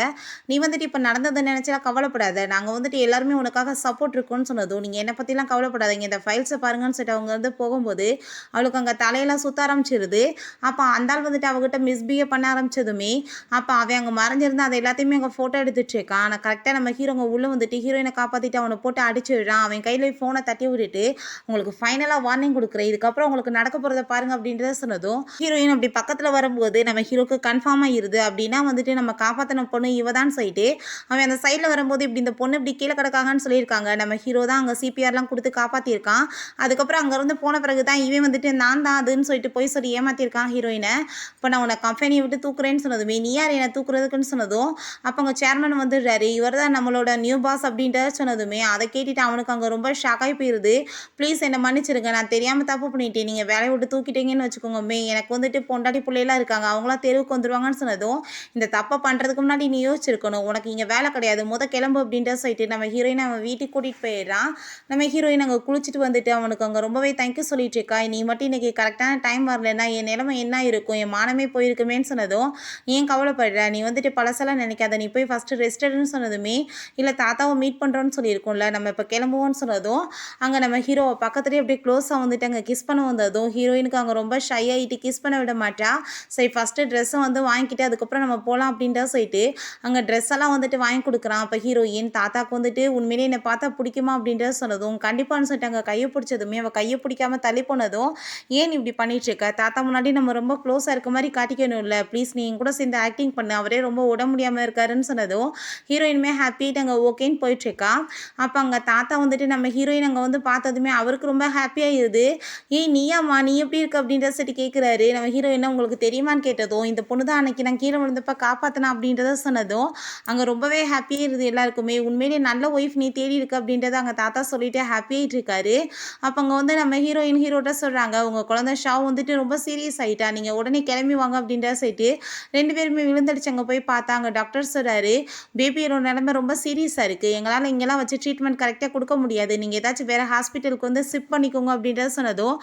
நீ வந்துட்டு இப்போ நடந்ததை நினச்சலாம் கவலைப்படாத, நாங்கள் வந்துட்டு எல்லாருமே உனக்காக சப்போர்ட் இருக்கோன்னு சொன்னதும், நீங்கள் என்னை பற்றிலாம் கவலைப்படாதீங்க, இந்த ஃபைல்ஸை பாருங்கன்னு சொல்லிட்டு அவங்க வந்து போகும்போது அவளுக்கு அங்கே தலையெல்லாம் சுற்ற ஆரம்பிச்சிருது. அப்போ அந்த ஆள் வந்துட்டு அவகிட்ட மிஸ்பிஹேவ் பண்ண ஆரம்பிச்சதுமே அப்போ அவன் அங்கே மறைஞ்சிருந்து அதை எல்லாத்தையுமே அங்கே ஃபோட்டோ எடுத்துட்டு இருக்கான். ஆனால் கரெக்டாக நம்ம ஹீரோங்க உள்ளே வந்துட்டு ஹீரோயினை காப்பாற்றிட்டு அவனை போட்டு அடிச்சு விடுறான். அவன் கையில் ஃபோனை தட்டி விட்டுட்டு உங்களுக்கு ஃபைனலாக வார்னிங் கொடுக்குறேன், இதுக்கப்புறம் உங்களுக்கு நடக்க போகிறத பாருங்க அப்படின்றத சொன்னதும் ஹீரோயின் அப்படி பக்கத்தில் வரும்போது நம்ம ஹீரோக்கு கன்ஃபார்மாக இருது அப்படின்னா வந்துட்டு நம்ம காப்பாற்றின பொண்ணு இவ தான் சொல்லிட்டு அவன் அந்த சைடில் வரும்போது இப்படி இந்த பொண்ணு இப்படி கீழே கிடக்காங்கன்னு சொல்லியிருக்காங்க. நம்ம ஹீரோ தான் அங்கே சிபிஆர்லாம் கொடுத்து காப்பாற்றிருக்கான். அதுக்கப்புறம் அங்கேருந்து போன பிறகு தான் இவன் வந்துட்டு நான் தான் அதுன்னு சொல்லிட்டு போய் சொல்லி ஏமாற்றிருக்கான் ஹீரோயினை. இப்போ நான் உன்னை கம்பெனியை விட்டு தூக்குறேன்னு சொன்னதுமே நீ யார் என்னை தூக்குறதுக்குன்னு சொன்னதும் அப்போ அங்கே சேர்மன் வந்துடுறாரு. இவர் தான் நம்மளோட நியூ பாஸ் அப்படின்ற சொன்னதுமே அதை கேட்டுட்டு அவனுக்கு அங்கே ரொம்ப ஷாக்காகி போயிடுது. ப்ளீஸ் என்னை மன்னிச்சிருங்க, நான் தெரியாமல் தப்பு பண்ணிட்டேன், நீங்கள் வேலையை விட்டு தூக்கிட்டீங்கன்னு வச்சுக்கோங்கமே, எனக்கு வந்துட்டு பொண்டாட்டி பிள்ளைலாம் இருக்காங்க, அவங்களாம் தெருவுக்கு வந்துடுவாங்கன்னு சொன்னதும் இந்த தப்பை பண்ணுறதுக்கு முன்னாடி நீ யோசிச்சிருக்கணும், உனக்கு இங்கே வேலை கிடையாது, கிளம்பு அப்படின்ற சொல்லிட்டு நம்ம ஹீரோயின் அவன் வீட்டுக்கு கூட்டிகிட்டு போயிடுறான். நம்ம ஹீரோயின் அங்கே குளிச்சுட்டு வந்துட்டு அவனுக்கு அங்கே ரொம்பவே தேங்க்யூ சொல்லிட்டு இருக்கா. நீ மட்டும் இன்றைக்கி கரெக்டான டைம் வரலன்னா என் நிலைமை என்ன இருக்கும், என் மானமே போயிருக்குமேன்னு சொன்னதும் ஏன் கவலைப்படுற, நீ வந்துட்டு பழசெல்லாம் நினைக்காத, நீ போய் ஃபஸ்ட்டு ரெஸ்ட் எடுன்னு சொன்னதுமே இல்லை தாத்தாவை மீட் பண்ணுறோன்னு சொல்லியிருக்கோம்ல, நம்ம இப்போ கிளம்புவோன்னு சொன்னதும் அங்கே நம்ம ஹீரோவை பக்கத்துலேயே அப்படியே க்ளோஸாக வந்துட்டு அங்கே கிஸ் பண்ண வந்ததும் ஹீரோயினுக்கு அங்கே ரொம்ப ஷை ஆகிட்டு கிஸ் பண்ண விட மாட்டா. சரி ஃபஸ்ட்டு ட்ரெஸ்ஸை வந்து வாங்கிக்கிட்டு அதுக்கப்புறம் நம்ம போகலாம் அப்படின்றத சொல்லிட்டு அங்கே ட்ரெஸ் எல்லாம் வந்துட்டு வாங்கி கொடுக்குறான். அப்போ ஹீரோயின் தாத்தாக்கு வந்துட்டு உண்மையிலே என்னை பார்த்தா பிடிக்குமா அப்படின்றத சொன்னதும் கண்டிப்பான்னு சொல்லிட்டு அங்கே கையை பிடிச்சதுமே அவள் கையை பிடிக்காம தள்ளி போனதும் ஏன் இப்படி பண்ணிட்டு இருக்க, தாத்தா முன்னாடி நம்ம ரொம்ப க்ளோஸாக இருக்க மாதிரி காட்டிக்கணும் இல்லை, ப்ளீஸ் நீ கூட சேர்ந்து ஆக்டிங் பண்ணு, அவரே ரொம்ப உடம்பு முடியாமல் இருக்காருன்னு சொன்னதும் ஹீரோயினுமே ஹாப்பிட்டு அங்கே ஓகேன்னு போயிட்டுருக்கா. அப்போ அங்கே தாத்தா வந்துட்டு நம்ம ஹீரோயின் அங்கே வந்து பார்த்ததுமே அவருக்கு ரொம்ப ஹாப்பியாக இருது. ஏய் நீயாம்மா நீ எப்படி இருக்க அப்படின்றத சொல்லிட்டு கேட்குறாரு. நம்ம ஹீரோயினை உங்களுக்கு தெரியுமான்னு கேட்டதும் இந்த பொண்ணு தான் அன்னைக்கு நான் கீழே விழுந்தப்ப காப்பாற்றினா அப்படின்றத சொன்னதும் அங்கே ரொம்பவே ஹாப்பியாக இருது எல்லாருக்குமே. உண்மையிலே நல்ல ஒய்ஃப் நீ தேடி இருக்கு அப்படின்றத அங்கே தாத்தா சொல்லிட்டு ஹாப்பியாகிட்டு இருக்காரு. அப்போ அங்கே வந்து நம்ம ஹீரோட்ட சொல்கிறாங்க உங்கள் குழந்தை ஷாவ் வந்துட்டு ரொம்ப சீரியஸ் ஆகிட்டா, நீங்கள் உடனே கிளம்பி வாங்க அப்படின்றத சொல்லிட்டு 2 பேருமே விழுந்தடிச்சு அங்கே போய் பார்த்தாங்க. டாக்டர் சொல்கிறாரு பேபியோட நிலைமை ரொம்ப சீரியஸாக இருக்குது, எங்களால் இங்கெல்லாம் வச்சு ட்ரீட்மெண்ட் கரெக்டாக கொடுக்க முடியாது, நீங்கள் ஏதாச்சும் வேறு ஹாஸ்பிட்டலுக்கு வந்து ஷிஃப்ட் பண்ணிக்கோங்க அப்படின்றத சொன்னதும்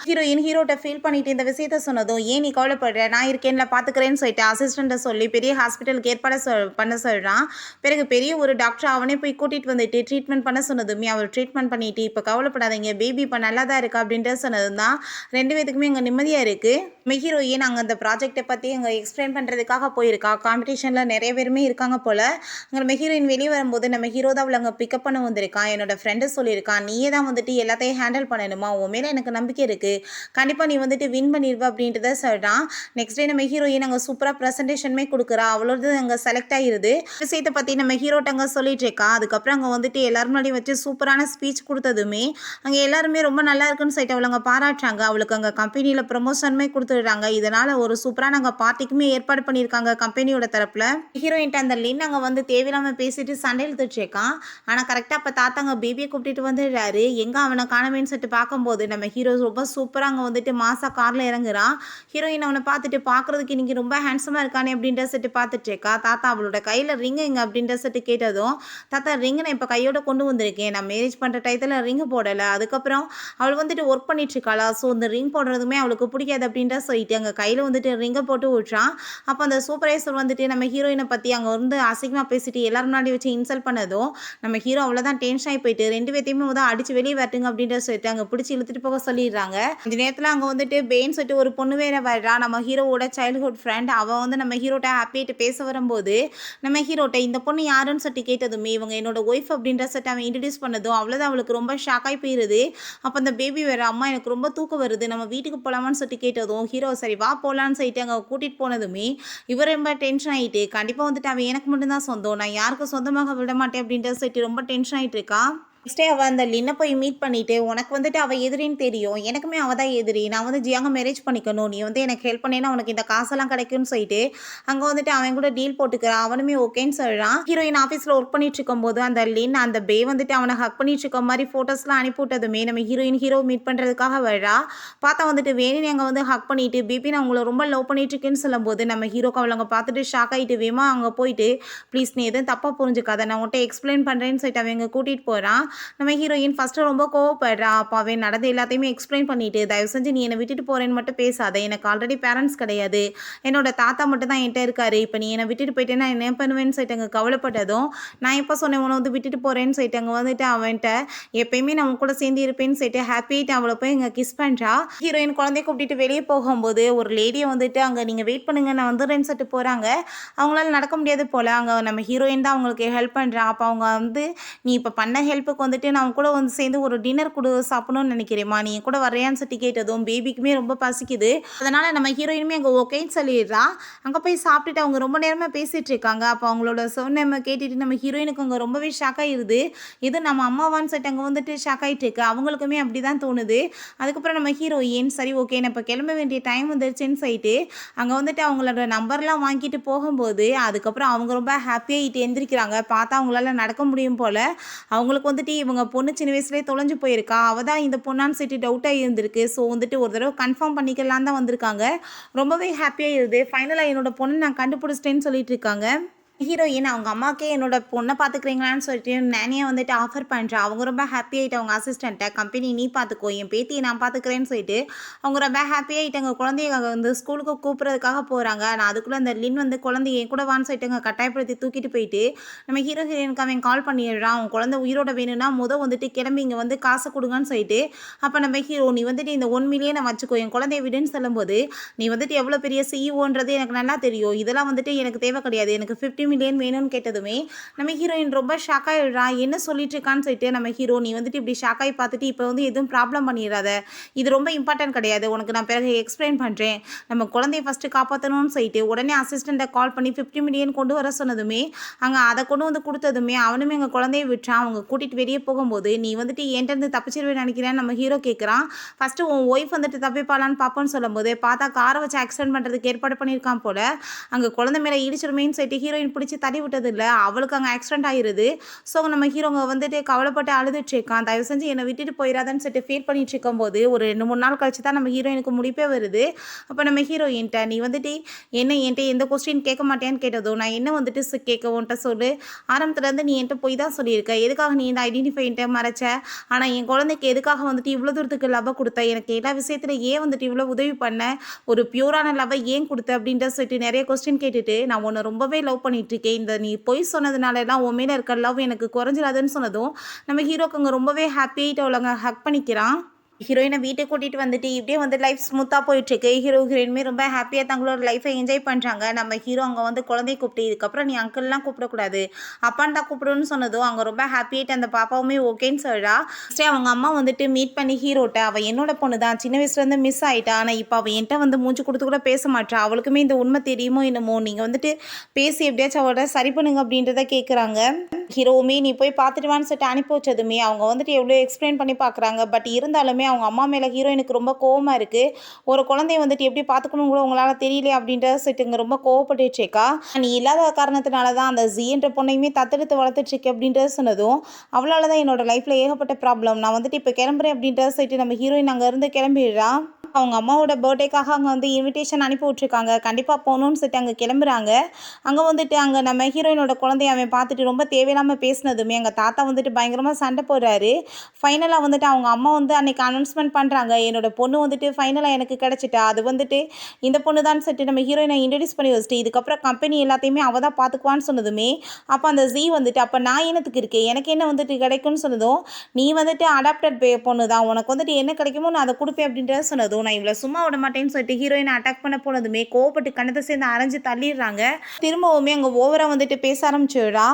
ஹீரோட்ட ஃபீல் பண்ணிட்டு இந்த விஷயத்த சொன்னதும் ஏன் நீ கவலைப்படுற, நான் இருக்கேன்ல பார்த்துக்கிறேன்னு சொல்லிட்டு அசிஸ்டண்ட்டை சொல்லி பெரிய ஹாஸ்பிட்டலுக்கு ஏற்பாடு பண்ண சொல்கிறான். பிறகு பெரிய ஒரு டாக்டர் அவனே போய் கூட்டிகிட்டு வந்துட்டு ட்ரீட்மெண்ட் பண்ண சொன்னதுமே அவர் ட்ரீட்மெண்ட் பண்ணிட்டு இப்போ கவலைப்படாதீங்க பேபி இப்போ நல்லா தான் இருக்கா அப்படின்ட்டு சொன்னது தான் 2 பேத்துக்குமே இங்கே நிம்மதியாக இருக்குது. ஹீரோயின் அங்கே அந்த ப்ராஜெக்டை பற்றி அங்கே எக்ஸ்பிளைன் பண்ணுறதுக்காக போயிருக்கா. காம்படிஷனில் நிறைய பேருமே இருக்காங்க போல். அங்கே நம்ம ஹீரோயின் வெளியே வரும்போது நம்ம ஹீரோ தான் அவளை அங்கே பிக்கப் பண்ண வந்திருக்கான். என்னோட ஃப்ரெண்டு சொல்லியிருக்கான் நீயே தான் வந்துட்டு எல்லாத்தையும் ஹேண்டில் பண்ணணுமா, உன் மேலே எனக்கு நம்பிக்கை இருக்குது, கண்டிப்பாக நீ வந்துட்டு வின் பண்ணிடுவ அப்படின்ட்டு தான் சொல்கிறான். நெக்ஸ்ட் டே நம்ம ஹீரோயின் அங்கே சூப்பராக ப்ரெசன்டேஷனுமே கொடுக்குறா. அவளோட அங்கே செலக்ட் ஆகிருது. விஷயத்தை பற்றி நம்ம ஹீரோட்ட அங்கே சொல்லிட்டு இருக்கா. அதுக்கப்புறம் அங்கே வந்துட்டு எல்லாரும் முன்னாடி வச்சு சூப்பரான ஸ்பீச் கொடுத்ததுமே அங்கே எல்லாருமே ரொம்ப நல்லா இருக்குன்னு சொல்லிட்டு அவளை அங்கே பாராட்டுறாங்க. அவளுக்கு அங்கே கம்பெனியில் ப்ரமோஷனுமே கொடுத்துடுறாங்க. இதனால் ஒரு சூப்பரான அங்கே பார்ட்டிக்குமே ஏற்பாடு பண்ணியிருக்காங்க கம்பெனியோட தரப்பில். ஹீரோயின்ட்ட அந்த லின் அங்கே வந்து தேவையில்லாமல் பேசிட்டு சண்டை இழுத்துட்ருக்கான். ஆனால் கரெக்டாக அப்போ தாத்தாங்க பேபியை கூப்பிட்டுட்டு வந்துடுறாரு. எங்கே அவனை காணமேன்னு சொல்லிட்டு பார்க்கும்போது நம்ம ஹீரோ ரொம்ப சூப்பராக அங்கே வந்துட்டு மாசா காரில் இறங்குறான். ஹீரோயின் அவனை பார்த்துட்டு பார்க்குறதுக்கு இன்றைக்கி ரொம்ப ஹேண்ட்ஸமாக இருக்கானே அப்படின்ற சொல்லிட்டு பார்த்துட்ருக்கா. தாத்தா அவளோட கையில் ரிங்கு எங்கே அப்படின்ற சொல்லிட்டு கேட்டதும் தாத்தா ரிங்கு நான் இப்போ கையோட கொண்டு வந்திருக்கேன், நான் மேரேஜ் பண்ணுற டயத்தில் ரிங்கு போடலை, அதுக்கப்புறம் அவள் வந்துட்டு ஒர்க் பண்ணிட்டுருக்காளா, ஸோ இந்த ரிங் போடுறதுமே அவளுக்கு பிடிக்காது அப்படின்ற சொல்லிட்டு அங்கே கையில் வந்துட்டு ரிங்கை போட்டு விட்றான். அப்போ அந்த சூப்பர்வைசர் வந்துட்டு நம்ம ஹீரோயினை பற்றி அங்கே வந்து அசிங்கமாக பேசிட்டு எல்லாரும் முன்னாடி வச்சு இன்சல்ட் பண்ணதும் நம்ம ஹீரோ அவ்வளோதான் டென்ஷன் ஆகி போயிட்டு 2 பேர்த்தையுமே தான் அடிச்சு வெளியே வரட்டுங்க அப்படின்ற சொல்லிட்டு அங்கே பிடிச்சி இழுத்துட்டு போக சொல்லிடுறாங்க. இந்த நேரத்தில் அங்கே வந்துட்டு பேன்னு சொல்லிட்டு ஒரு பொண்ணு வேற வர்றா, நம்ம ஹீரோவோட சைல்ட்ஹுட் ஃப்ரெண்ட். அவள் வந்து நம்ம ஹீரோட்ட ஹாப்பிட்டு பேச வரும்போது நம்ம ஹீரோட்ட இந்த பொண்ணு யாருன்னு சொல்லிட்டு கேட்டதுமே இவங்க என்னோட ஒய்ஃப் அப்படின்ற சொல்லிட்டு அவன் இன்ட்ரடியூஸ் பண்ணதும் அவ்வளோதான் அவளுக்கு ரொம்ப ஷாக்காகி போயிடுது. அப்போ அந்த பேபி வேற அம்மா எனக்கு ரொம்ப தூக்கம் வருது, நம்ம வீட்டுக்கு போகலாமான்னு சொல்லிட்டு கேட்டதும் ஹீரோ சரி வா போகலான்னு சொல்லிட்டு அங்கே கூட்டிகிட்டு போனதுமே இவர் ரொம்ப டென்ஷன் ஆகிட்டு கண்டிப்பாக வந்துட்டு அவன் எனக்கு மட்டும்தான் சொந்தம், நான் யாருக்கும் சொந்தமாக விட மாட்டேன் அப்படின்ற சொல்லிட்டு ரொம்ப டென்ஷன் ஆகிட்டு இருக்கா. நெக்ஸ்ட் டே அவள் அந்த லின்னை போய் மீட் பண்ணிவிட்டு உனக்கு வந்துட்டு அவள் எதிரின்னு தெரியும், எனக்குமே அவள் தான் எதிரி, நான் வந்து ஜியாங்க மேரேஜ் பண்ணிக்கணும், நீ வந்து எனக்கு ஹெல்ப் பண்ணேன்னா உனக்கு இந்த காசெல்லாம் கிடைக்கும்னு சொல்லிட்டு அங்கே வந்துட்டு அவன் கூட டீல் போட்டுக்கிறான். அவனுமே ஓகேன்னு சொல்கிறான். ஹீரோயின் ஆஃபீஸில் ஒர்க் பண்ணிட்டு இருக்கும்போது அந்த லின் அந்த பே வந்துட்டு அவனை ஹக் பண்ணிட்டு இருக்க மாதிரி ஃபோட்டோஸ்லாம் அனுப்பிவிட்டதுமே நம்ம ஹீரோ மீட் பண்ணுறதுக்காக வர்றா. பார்த்தா வந்துட்டு வேணுன்னு அங்கே வந்து ஹக் பண்ணிட்டு பேபி நான் உங்களை ரொம்ப லவ் பண்ணிட்டு இருக்கேன்னு சொல்லும்போது நம்ம ஹீரோக்கு அவளை அங்கே பார்த்துட்டு ஷாக் ஆகிட்டு வேமா அங்கே போயிட்டு ப்ளீஸ் நீ எதுவும் தப்பாக புரிஞ்சுக்காத, நான் உன்ட்ட எக்ஸ்பிளைன் பண்ணுறேன்னு சொல்லிட்டு அவன் இங்கே கூட்டிகிட்டு போகிறான். நம்ம ஹீரோயின் ஃபஸ்ட்டு ரொம்ப கோவப்படுறா. அப்பாவே நடந்து எல்லாத்தையுமே எக்ஸ்பிளைன் பண்ணிவிட்டு தயவு செஞ்சு நீ என்னை விட்டுட்டு போகிறேன்னு மட்டும் பேசாத, எனக்கு ஆல்ரெடி பேரண்ட்ஸ் கிடையாது, என்னோட தாத்தா மட்டும் தான் என்கிட்ட இருக்காரு, இப்போ நீ என்னை விட்டுட்டு போயிட்டேன்னா என்ன பண்ணுவேன்னு சொல்லிட்டு அங்கே கவலைப்பட்டதும் நான் எப்போ சொன்னேன் உன்னை வந்து விட்டுட்டு போகிறேன்னு சொல்லிட்டு அங்கே வந்துட்டு அவன்கிட்ட எப்பயுமே நான் உன் கூட சேர்ந்து இருப்பேன்னு சொல்லிட்டு ஹாப்பிட்டு அவளை போய் இங்கே கிஸ் பண்ணுறா. ஹீரோயின் குழந்தைய கூப்பிட்டு வெளியே போகும்போது ஒரு லேடியை வந்துட்டு அங்கே நீங்கள் வெயிட் பண்ணுங்க நான் வந்துடுறேன்னு சொல்லிட்டு போகிறாங்க. அவங்களால நடக்க முடியாது போல். அங்கே நம்ம ஹீரோயின் தான் அவங்களுக்கு ஹெல்ப் பண்ணுறா. அப்போ அவங்க வந்து நீ இப்போ பண்ண ஹெல்ப்புக்கு வந்துட்டு நான் கூட வந்து சேர்ந்து ஒரு டின்னர் கூட சாப்பிடணும்னு நினைக்கிறேம்மா, நீ கூட வரையான்னு சொல்லி கேட்டதும் பேபிக்குமே ரொம்ப பசிக்குது. அதனால் நம்ம ஹீரோயினுமே அங்கே ஓகேன்னு சொல்லிடுறா. அங்கே போய் சாப்பிட்டுட்டு அவங்க ரொம்ப நேரமாக பேசிகிட்டு இருக்காங்க. அப்போ அவங்களோட சொன்ன கேட்டுட்டு நம்ம ஹீரோயினுக்கு அங்கே ரொம்பவே ஷாக் ஆகிடுது. இது நம்ம அம்மாவான்னு சொல்லிட்டு அங்கே வந்துட்டு ஷாக் ஆகிட்டு இருக்கு. அவங்களுக்குமே அப்படி தான் தோணுது. அதுக்கப்புறம் நம்ம ஹீரோயின் சரி ஓகே நான் இப்போ கிளம்ப வேண்டிய டைம் வந்துருச்சுன்னு சொல்லிட்டு அங்கே வந்துட்டு அவங்களோட நம்பர்லாம் வாங்கிட்டு போகும்போது அதுக்கப்புறம் அவங்க ரொம்ப ஹாப்பியாகிட்டு எந்திரிக்கிறாங்க. பார்த்தா அவங்களால நடக்க முடியும் போல். அவங்களுக்கு வந்துட்டு இவங்க பொண்ணு சின்ன வயசுலேயே தொலைஞ்சு போயிருக்கா, அவள் தான் இந்த பொண்ணான்னு சொல்லிட்டு டவுட்டாக இருந்திருக்கு. ஸோ வந்துட்டு ஒரு தடவை கன்ஃபார்ம் பண்ணிக்கலாம் தான் வந்திருக்காங்க. ரொம்பவே ஹாப்பியாக இருது. ஃபைனலாக என்னோட பொண்ணு நான் கண்டுபிடிச்சிட்டேன்னு சொல்லிட்டு இருக்காங்க. ஹீரோயின் அவங்க அம்மாக்கே என்னோட பொண்ணை பார்த்துக்கிறீங்களான்னு சொல்லிட்டு நானே வந்துட்டு ஆஃபர் பண்ணுறேன். அவங்க ரொம்ப ஹாப்பி ஆகிட்டு அவங்க அசிஸ்டண்ட்டை கம்பெனி நீ பார்த்துக்கோ, என் பேத்தியை நான் பார்த்துக்கிறேன்னு சொல்லிட்டு அவங்க ரொம்ப ஹாப்பி ஆகிட்டு அங்கே குழந்தைய வந்து ஸ்கூலுக்கு கூப்பிட்றதுக்காக போகிறாங்க. நான் அதுக்குள்ளே அந்த லின் வந்து குழந்தைய கூட வான்னு சொல்லிட்டு அங்கே கட்டாயப்படுத்தி தூக்கிட்டு போயிட்டு நம்ம ஹீரோயினுக்கு அவன் கால் பண்ணிடுறான். அவன் குழந்தை உயிரோட வேணும்னா வந்துட்டு கிளம்பி இங்கே வந்து காசை கொடுங்கன்னு சொல்லிட்டு அப்போ நம்ம ஹீரோ நீ வந்துட்டு இந்த 1 மில்லியனை வச்சுக்கோ, என் குழந்தைய விடுன்னு சொல்லும்போது நீ வந்துட்டு எவ்வளோ பெரிய சிஇஓன்றது எனக்கு நல்லா தெரியும், இதெல்லாம் வந்துட்டு எனக்கு தேவை கிடையாது, எனக்கு 50 மில்லியன் வேணும்னு கேட்டதுமே நம்ம ஹீரோயின் ரொம்ப ஷாக் ஆகிடுறா. என்ன சொல்லிட்டு இருக்கான்னு சொல்லிட்டு நம்ம ஹீரோ நீ வந்துட்டு இப்படி ஷாக் ஆகி பார்த்துட்டு இப்போ வந்து எதுவும் ப்ராப்ளம் பண்ணிடாத, இது ரொம்ப இம்பார்ட்டன்ட் கிடையாது, உனக்கு நான் பிறகு எக்ஸ்பிளைன் பண்ணுறேன், நம்ம குழந்தைய ஃபஸ்ட்டு காப்பாற்றணும்னு சொல்லிட்டு உடனே அசிஸ்டண்ட்டை கால் பண்ணி 50 மில்லியன் கொண்டு வர சொன்னதுமே அங்கே அதை கொண்டு வந்து கொடுத்ததுமே அவனுமே எங்கள் குழந்தைய விட்டுறான். அவங்க கூட்டிகிட்டு வெளியே போகும்போது நீ வந்துட்டு என்கிட்ட தப்பிச்சிருவேன்னு நினைக்கிறேன்னு நம்ம ஹீரோ கேட்குறான். ஃபஸ்ட்டு உன் ஒய்ஃப் வந்துட்டு தப்பிப்பாளான்னு பார்ப்போன்னு சொல்லும்போது பார்த்தா காரை வச்சு ஆக்சிடென்ட் பண்ணுறதுக்கு ஏற்பாடு பண்ணியிருக்கான் போல். அங்கே குழந்தை மேலே இடிச்சிருமேன்னு சொல்லிட்டு ஹீரோயின் பிடிச்சி தள்ளி விட்டது இல்ல. அவளுக்கு அங்க ஆக்சிடென்ட் ஆயிருது. ஸோ நம்ம ஹீரோங்க வந்துட்டு கவலைப்பட்டு அழுதுட்டு இருக்கான். தயவு செஞ்சு என்ன விட்டுட்டு போயிறாதன்னு சொல்லிட்டு ஃபீல் பண்ணிட்டு இருக்கும்போது, ஒரு 2, 3 நாள் கழிச்சு தான் நம்ம ஹீரோயினுக்கு முழிப்பே வருது. அப்ப நம்ம ஹீரோயின்ட்ட, "நீ வந்துட்டு என்ன என்ட்ட எந்த கொஸ்டின் கேட்க மாட்டியான்னு?" கேட்டதும், "நான் என்ன வந்துட்டு கேட்க உன்ட்ட சொல்லு. ஆரம்பத்துலேருந்து நீ என்ட்ட பொய் தான் சொல்லியிருக்க. எதுக்காக நீ இந்த ஐடென்டிஃபை என்ட்ட மறைச்ச? ஆனா என் குழந்தைக்கு எதுக்காக வந்துட்டு இவ்வளோ தூரத்துக்கு லவ்வ குடுத்த? எனக்கு எல்லா விஷயத்துல ஏன் வந்துட்டு இவ்வளோ உதவி பண்ண? ஒரு பியூரான லவ்வ ஏன் குடுத்த?" அப்படின்ட்டு சொல்லிட்டு நெறைய கொஸ்டின் கேட்டுட்டு, "நான் உன்ன ரொம்பவே லவ் பண்ணிட்டு இருக்கேன். இந்த நீ பொய் சொன்னதுனாலலாம் உன் மேல இருக்க லவ் எனக்கு குறைஞ்சிராதுன்னு" சொன்னதும், நம்ம ஹீரோக்கு அங்க ரொம்பவே ஹாப்பி ஆயிட்டு அவள ஹக் பண்ணிக்கிறான். ஹீரோயின வீட்டுக்கு கூட்டிட்டு வந்துட்டு இப்படியே வந்து லைஃப் ஸ்மூத்தா போயிட்டுருக்கு. ஹீரோ, ஹீரோயினுமே ரொம்ப ஹாப்பியா தங்களோட லைஃப்ப என்ஜாய் பண்றாங்க. நம்ம ஹீரோ அங்க வந்து குழந்தைய கூப்பிட்டு, "இதுக்கப்புறம் நீ அங்கிள்லாம் கூப்பிடக்கூடாது. அப்பான்னு தான் கூப்பிடணும்னு" சொன்னதும், அங்க ரொம்ப ஹாப்பி ஆயிட்டு அந்த பாப்பாவுமே ஓகேன்னு சொல்றா. நெக்ஸ்ட் அவங்க அம்மா வந்துட்டு மீட் பண்ணி ஹீரோட்ட, "அவ என்னோட பொண்ணு தான். சின்ன வயசுலேருந்து மிஸ் ஆயிட்டா. ஆனா இப்ப அவ என்ட்ட வந்து மூஞ்சி குடுத்து கூட பேச மாட்றா. அவளுக்குமே இந்த உண்மை தெரியுமோ என்னமோ. நீங்க வந்துட்டு பேசி எப்படியாச்சும் அவள சரி பண்ணுங்க" அப்படின்றத கேட்குறாங்க. ஹீரோவுமே, "நீ போய் பார்த்துட்டு வான்னு" சொல்லிட்டு அனுப்பி வச்சதுமே, அவங்க வந்துட்டு எவ்வளோ எக்ஸ்பிளைன் பண்ணி பார்க்குறாங்க. பட் இருந்தாலுமே அவங்க அம்மா மேல ஹீரோயினுக்கு ரொம்ப கோவமா இருக்கு. ஒரு குழந்தைய வந்துட்டு எப்படி பார்த்துக்கணும் கூட உங்களால தெரியலையா? அப்படின்றத சொல்லிட்டு இங்க ரொம்ப கோவப்பட்டுட்டு இருக்கா. "நீ இல்லாத காரணத்தினால தான் அந்த ஜீன்ற பொண்ணையுமே தத்தெடுத்து வளர்த்துட்டு இருக்கேன்" அப்படின்றத சொன்னதும், "அவளால தான் என்னோட லைஃப்ல ஏகப்பட்ட ப்ராப்ளம். நான் வந்துட்டு இப்போ கிளம்புறேன்" அப்படின்றத சொல்லிட்டு நம்ம ஹீரோயின் அங்கேருந்து கிளம்பிடுறா. அவங்க அம்மாவோட பர்த்டேக்காக அங்கே வந்து இன்விடேஷன் அனுப்பி விட்ருக்காங்க. கண்டிப்பாக போகணும்னு சொல்லிட்டு அங்கே கிளம்புறாங்க. அங்கே வந்துட்டு அங்கே நம்ம ஹீரோயினோட குழந்தைய அவன் பார்த்துட்டு ரொம்ப தேவையில்லாமல் பேசினதுமே எங்கள் தாத்தா வந்துட்டு பயங்கரமாக சண்டை போடுறாரு. ஃபைனலாக வந்துட்டு அவங்க அம்மா வந்து அன்னைக்கு அனௌன்ஸ்மெண்ட் பண்ணுறாங்க, "என்னோட பொண்ணு வந்துட்டு ஃபைனலாக எனக்கு கிடச்சிட்டா. அது வந்துட்டு இந்த பொண்ணு தான்" சொல்லிட்டு நம்ம ஹீரோயினை இன்ட்ரடியூஸ் பண்ணி வச்சுட்டு, "இதுக்கப்புறம் கம்பெனி எல்லாத்தையுமே அவள் தான் பார்த்துக்குவான்னு" சொன்னதுமே, அப்போ அந்த ஜீ வந்துட்டு, "அப்போ நான் என்னத்துக்கு இருக்கேன்? எனக்கு என்ன வந்துட்டு கிடைக்கும்னு" சொன்னதும், "நீ வந்துட்டு அடாப்டட் பொண்ணு தான். உனக்கு வந்துட்டு என்ன கிடைக்குமோ நான் அதை கொடுப்பேன்" அப்படின்றத சொன்னதும், நான் இவ்வளோ சும்மா விட மாட்டேன்னு சொல்லிட்டு ஹீரோயினை அட்டாக் பண்ண போனதுமே கோவப்பட்டு கண்ணத்தை சேர்ந்து அரைஞ்சு தள்ளிடுறாங்க. திரும்பவுமே அங்கே ஓவரா வந்துட்டு பேச ஆரம்பிச்சிடுறா.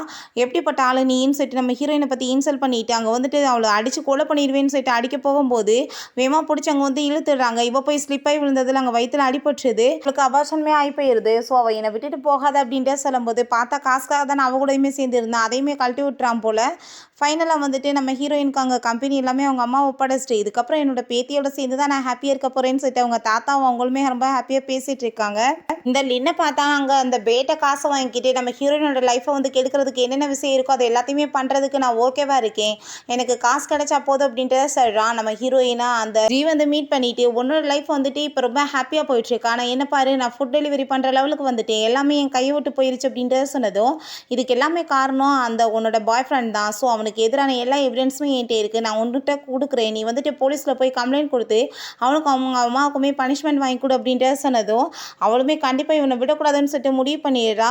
"எப்படிப்பட்ட ஆளு நீன்னு" சொல்லிட்டு நம்ம ஹீரோயினை பற்றி இன்சல்ட் பண்ணிட்டு அங்கே வந்துட்டு அவளை அடிச்சு கொலை பண்ணிடுவேன்னு சொல்லிட்டு அடிக்க போகும்போது வேகமாக பிடிச்சி அங்கே வந்து இழுத்துடுறாங்க. இவ போய் ஸ்லிப்பாகி விழுந்ததில் அங்கே வயிற்றுல அடிபட்டுருது. அவளுக்கு அபார்ஷனுமே ஆகி போயிடுது. ஸோ அவள் என்னை விட்டுட்டு போகாத அப்படின்ட்டு சொல்லும்போது, பார்த்தா காசுக்காக தானே அவ கூடயுமே சேர்ந்து இருந்தா, அதையுமே கழட்டி விட்டுறான் போல. ஃபைனலாக வந்துட்டு நம்ம ஹீரோயினுக்கு அங்கே கம்பெனி எல்லாமே அவங்க அம்மா ஒப்படைச்சிட்டு, "இதுக்கப்புறம் என்னோட பேத்தியோட சேர்ந்து தான் நான் ஹாப்பியாக இருக்க போகிறேன்னு" சொல்லிட்டு அவங்க தாத்தாவும் அவங்களுமே ரொம்ப ஹாப்பியாக பேசிகிட்டு இருக்காங்க. இந்த லின்னை பார்த்தா அங்கே அந்த பேட்டை காசை வாங்கிக்கிட்டு நம்ம ஹீரோயினோட லைஃப்பை வந்து கெடுக்கிறதுக்கு என்னென்ன விஷயம் இருக்கோ அது எல்லாத்தையுமே பண்ணுறதுக்கு நான் ஓகேவா இருக்கேன், எனக்கு காசு கிடைச்சா போதும் அப்படின்றத சொல்கிறான். நம்ம ஹீரோயினா அந்த ஜீ வந்து மீட் பண்ணிட்டு, "உன்னோட லைஃப் வந்துட்டு இப்போ ரொம்ப ஹாப்பியாக போயிட்டுருக்கு. ஆனால் என்ன பாரு, நான் ஃபுட் டெலிவரி பண்ணுற லெவலுக்கு வந்துட்டேன். எல்லாமே என் கையை விட்டு போயிருச்சு" அப்படின்றத சொன்னதும், "இதுக்கு எல்லாமே காரணம் அந்த உன்னோட பாய் ஃப்ரெண்ட் தான். ஸோ அவனுக்கு எதிரான எல்லா எவிடன்ஸுமே என்கிட்ட இருக்குது. நான் உன்கிட்ட கொடுக்குறேன். நீ வந்துட்டு போலீஸில் போய் கம்ப்ளைண்ட் கொடுத்து அவனுக்கும் அவங்க அம்மாவுக்குமே பனிஷ்மெண்ட் வாங்கி கொடு" அப்படின்றத சொன்னதும், அவளுமே கண்டிப்பாக இவனை விடக்கூடாதுன்னு சொல்லிட்டு முடிவு பண்ணிடுறா.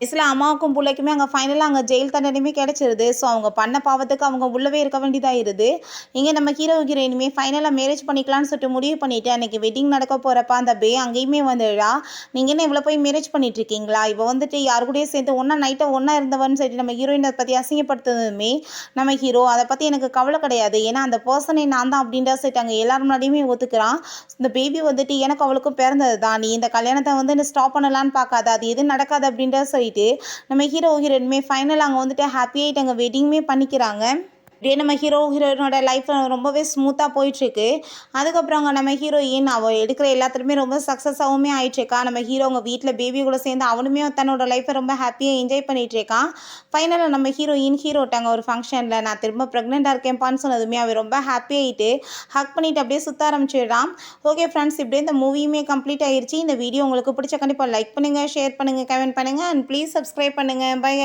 கடைசில அம்மாவுக்கும் பிள்ளைக்குமே அங்கே ஃபைனலாக அங்கே ஜெயில் தண்டனையுமே கிடைச்சிருது. ஸோ அவங்க பண்ண பாவத்துக்கு அவங்க உள்ளவே இருக்க வேண்டியதாயிருது. இங்கே நம்ம ஹீரோ ஹீரோயினுமே ஃபைனலாக மேரேஜ் பண்ணிக்கலாம்னு சொல்லிட்டு முடிவு பண்ணிவிட்டு அன்றைக்கி வெட்டிங் நடக்க போகிறப்ப அந்த அங்கேயுமே வந்துடுறா. "நீங்கள் என்ன இவ்வளோ போய் மேரேஜ் பண்ணிட்டு இருக்கீங்களா? இவ வந்துட்டு யார் கூடயும் சேர்ந்து ஒன்றா நைட்டை ஒன்றா இருந்தவன்னு" சொல்லிட்டு நம்ம ஹீரோயினை பற்றி அசிங்கப்படுத்துனதுமே நம்ம ஹீரோ, "அதை பற்றி எனக்கு கவலை கிடையாது. ஏன்னா அந்த பர்சனே நான் தான்" அப்படின்றத சொல்லிட்டு அங்கே எல்லாரும் முன்னாடியுமே ஒத்துக்கிறான். "இந்த பேபி வந்துட்டு எனக்கு அவளுக்கும் பிறந்தது தான். நீ இந்த கல்யாணத்தை வந்து ஸ்டாப் பண்ணலான்னு பார்க்காத. அது எதுவும் நடக்காது" அப்படின்றத சொல்லிட்டு நம்ம ஹீரோ ஹீரோயினுமே ஃபைனல் அங்கே வந்துட்டு ஹாப்பியாகிட்டு அங்கே வெட்டிங்குமே பண்ணிக்கிறாங்க. இப்படியே நம்ம ஹீரோ ஹீரோயினோட லைஃப் ரொம்பவே ஸ்மூத்தாக போயிட்டுருக்கு. அதுக்கப்புறம் அங்கே நம்ம ஹீரோயின் அவள் எடுக்கிற எல்லாத்துலேயுமே ரொம்ப சக்ஸஸாகவுமே ஆகிட்டுருக்கா. நம்ம ஹீரோ அவங்க வீட்டில் பேபி கூட சேர்ந்து அவனுமே தன்னோட லைஃப்பை ரொம்ப ஹாப்பியாக என்ஜாய் பண்ணிகிட்ருக்கான். ஃபைனலாக நம்ம ஹீரோட்டாங்க ஒரு ஃபங்க்ஷனில், "நான் திரும்ப ப்ரெக்னெண்ட்டாக இருக்கேன்ப்பான்னு" சொன்னதுமே அவன் ரொம்ப ஹாப்பியாகிட்டு ஹக் பண்ணிவிட்டு அப்படியே சுற்ற ஆரம்பிச்சிடுறான். ஓகே ஃப்ரெண்ட்ஸ், இப்படியே இந்த மூவியுமே கம்ப்ளீட் ஆயிடுச்சு. இந்த வீடியோ உங்களுக்கு பிடிச்ச கண்டிப்பாக லைக் பண்ணுங்கள், ஷேர் பண்ணுங்கள், கமெண்ட் பண்ணுங்கள் அண்ட் ப்ளீஸ் சப்ஸ்கிரைப் பண்ணுங்கள். பை.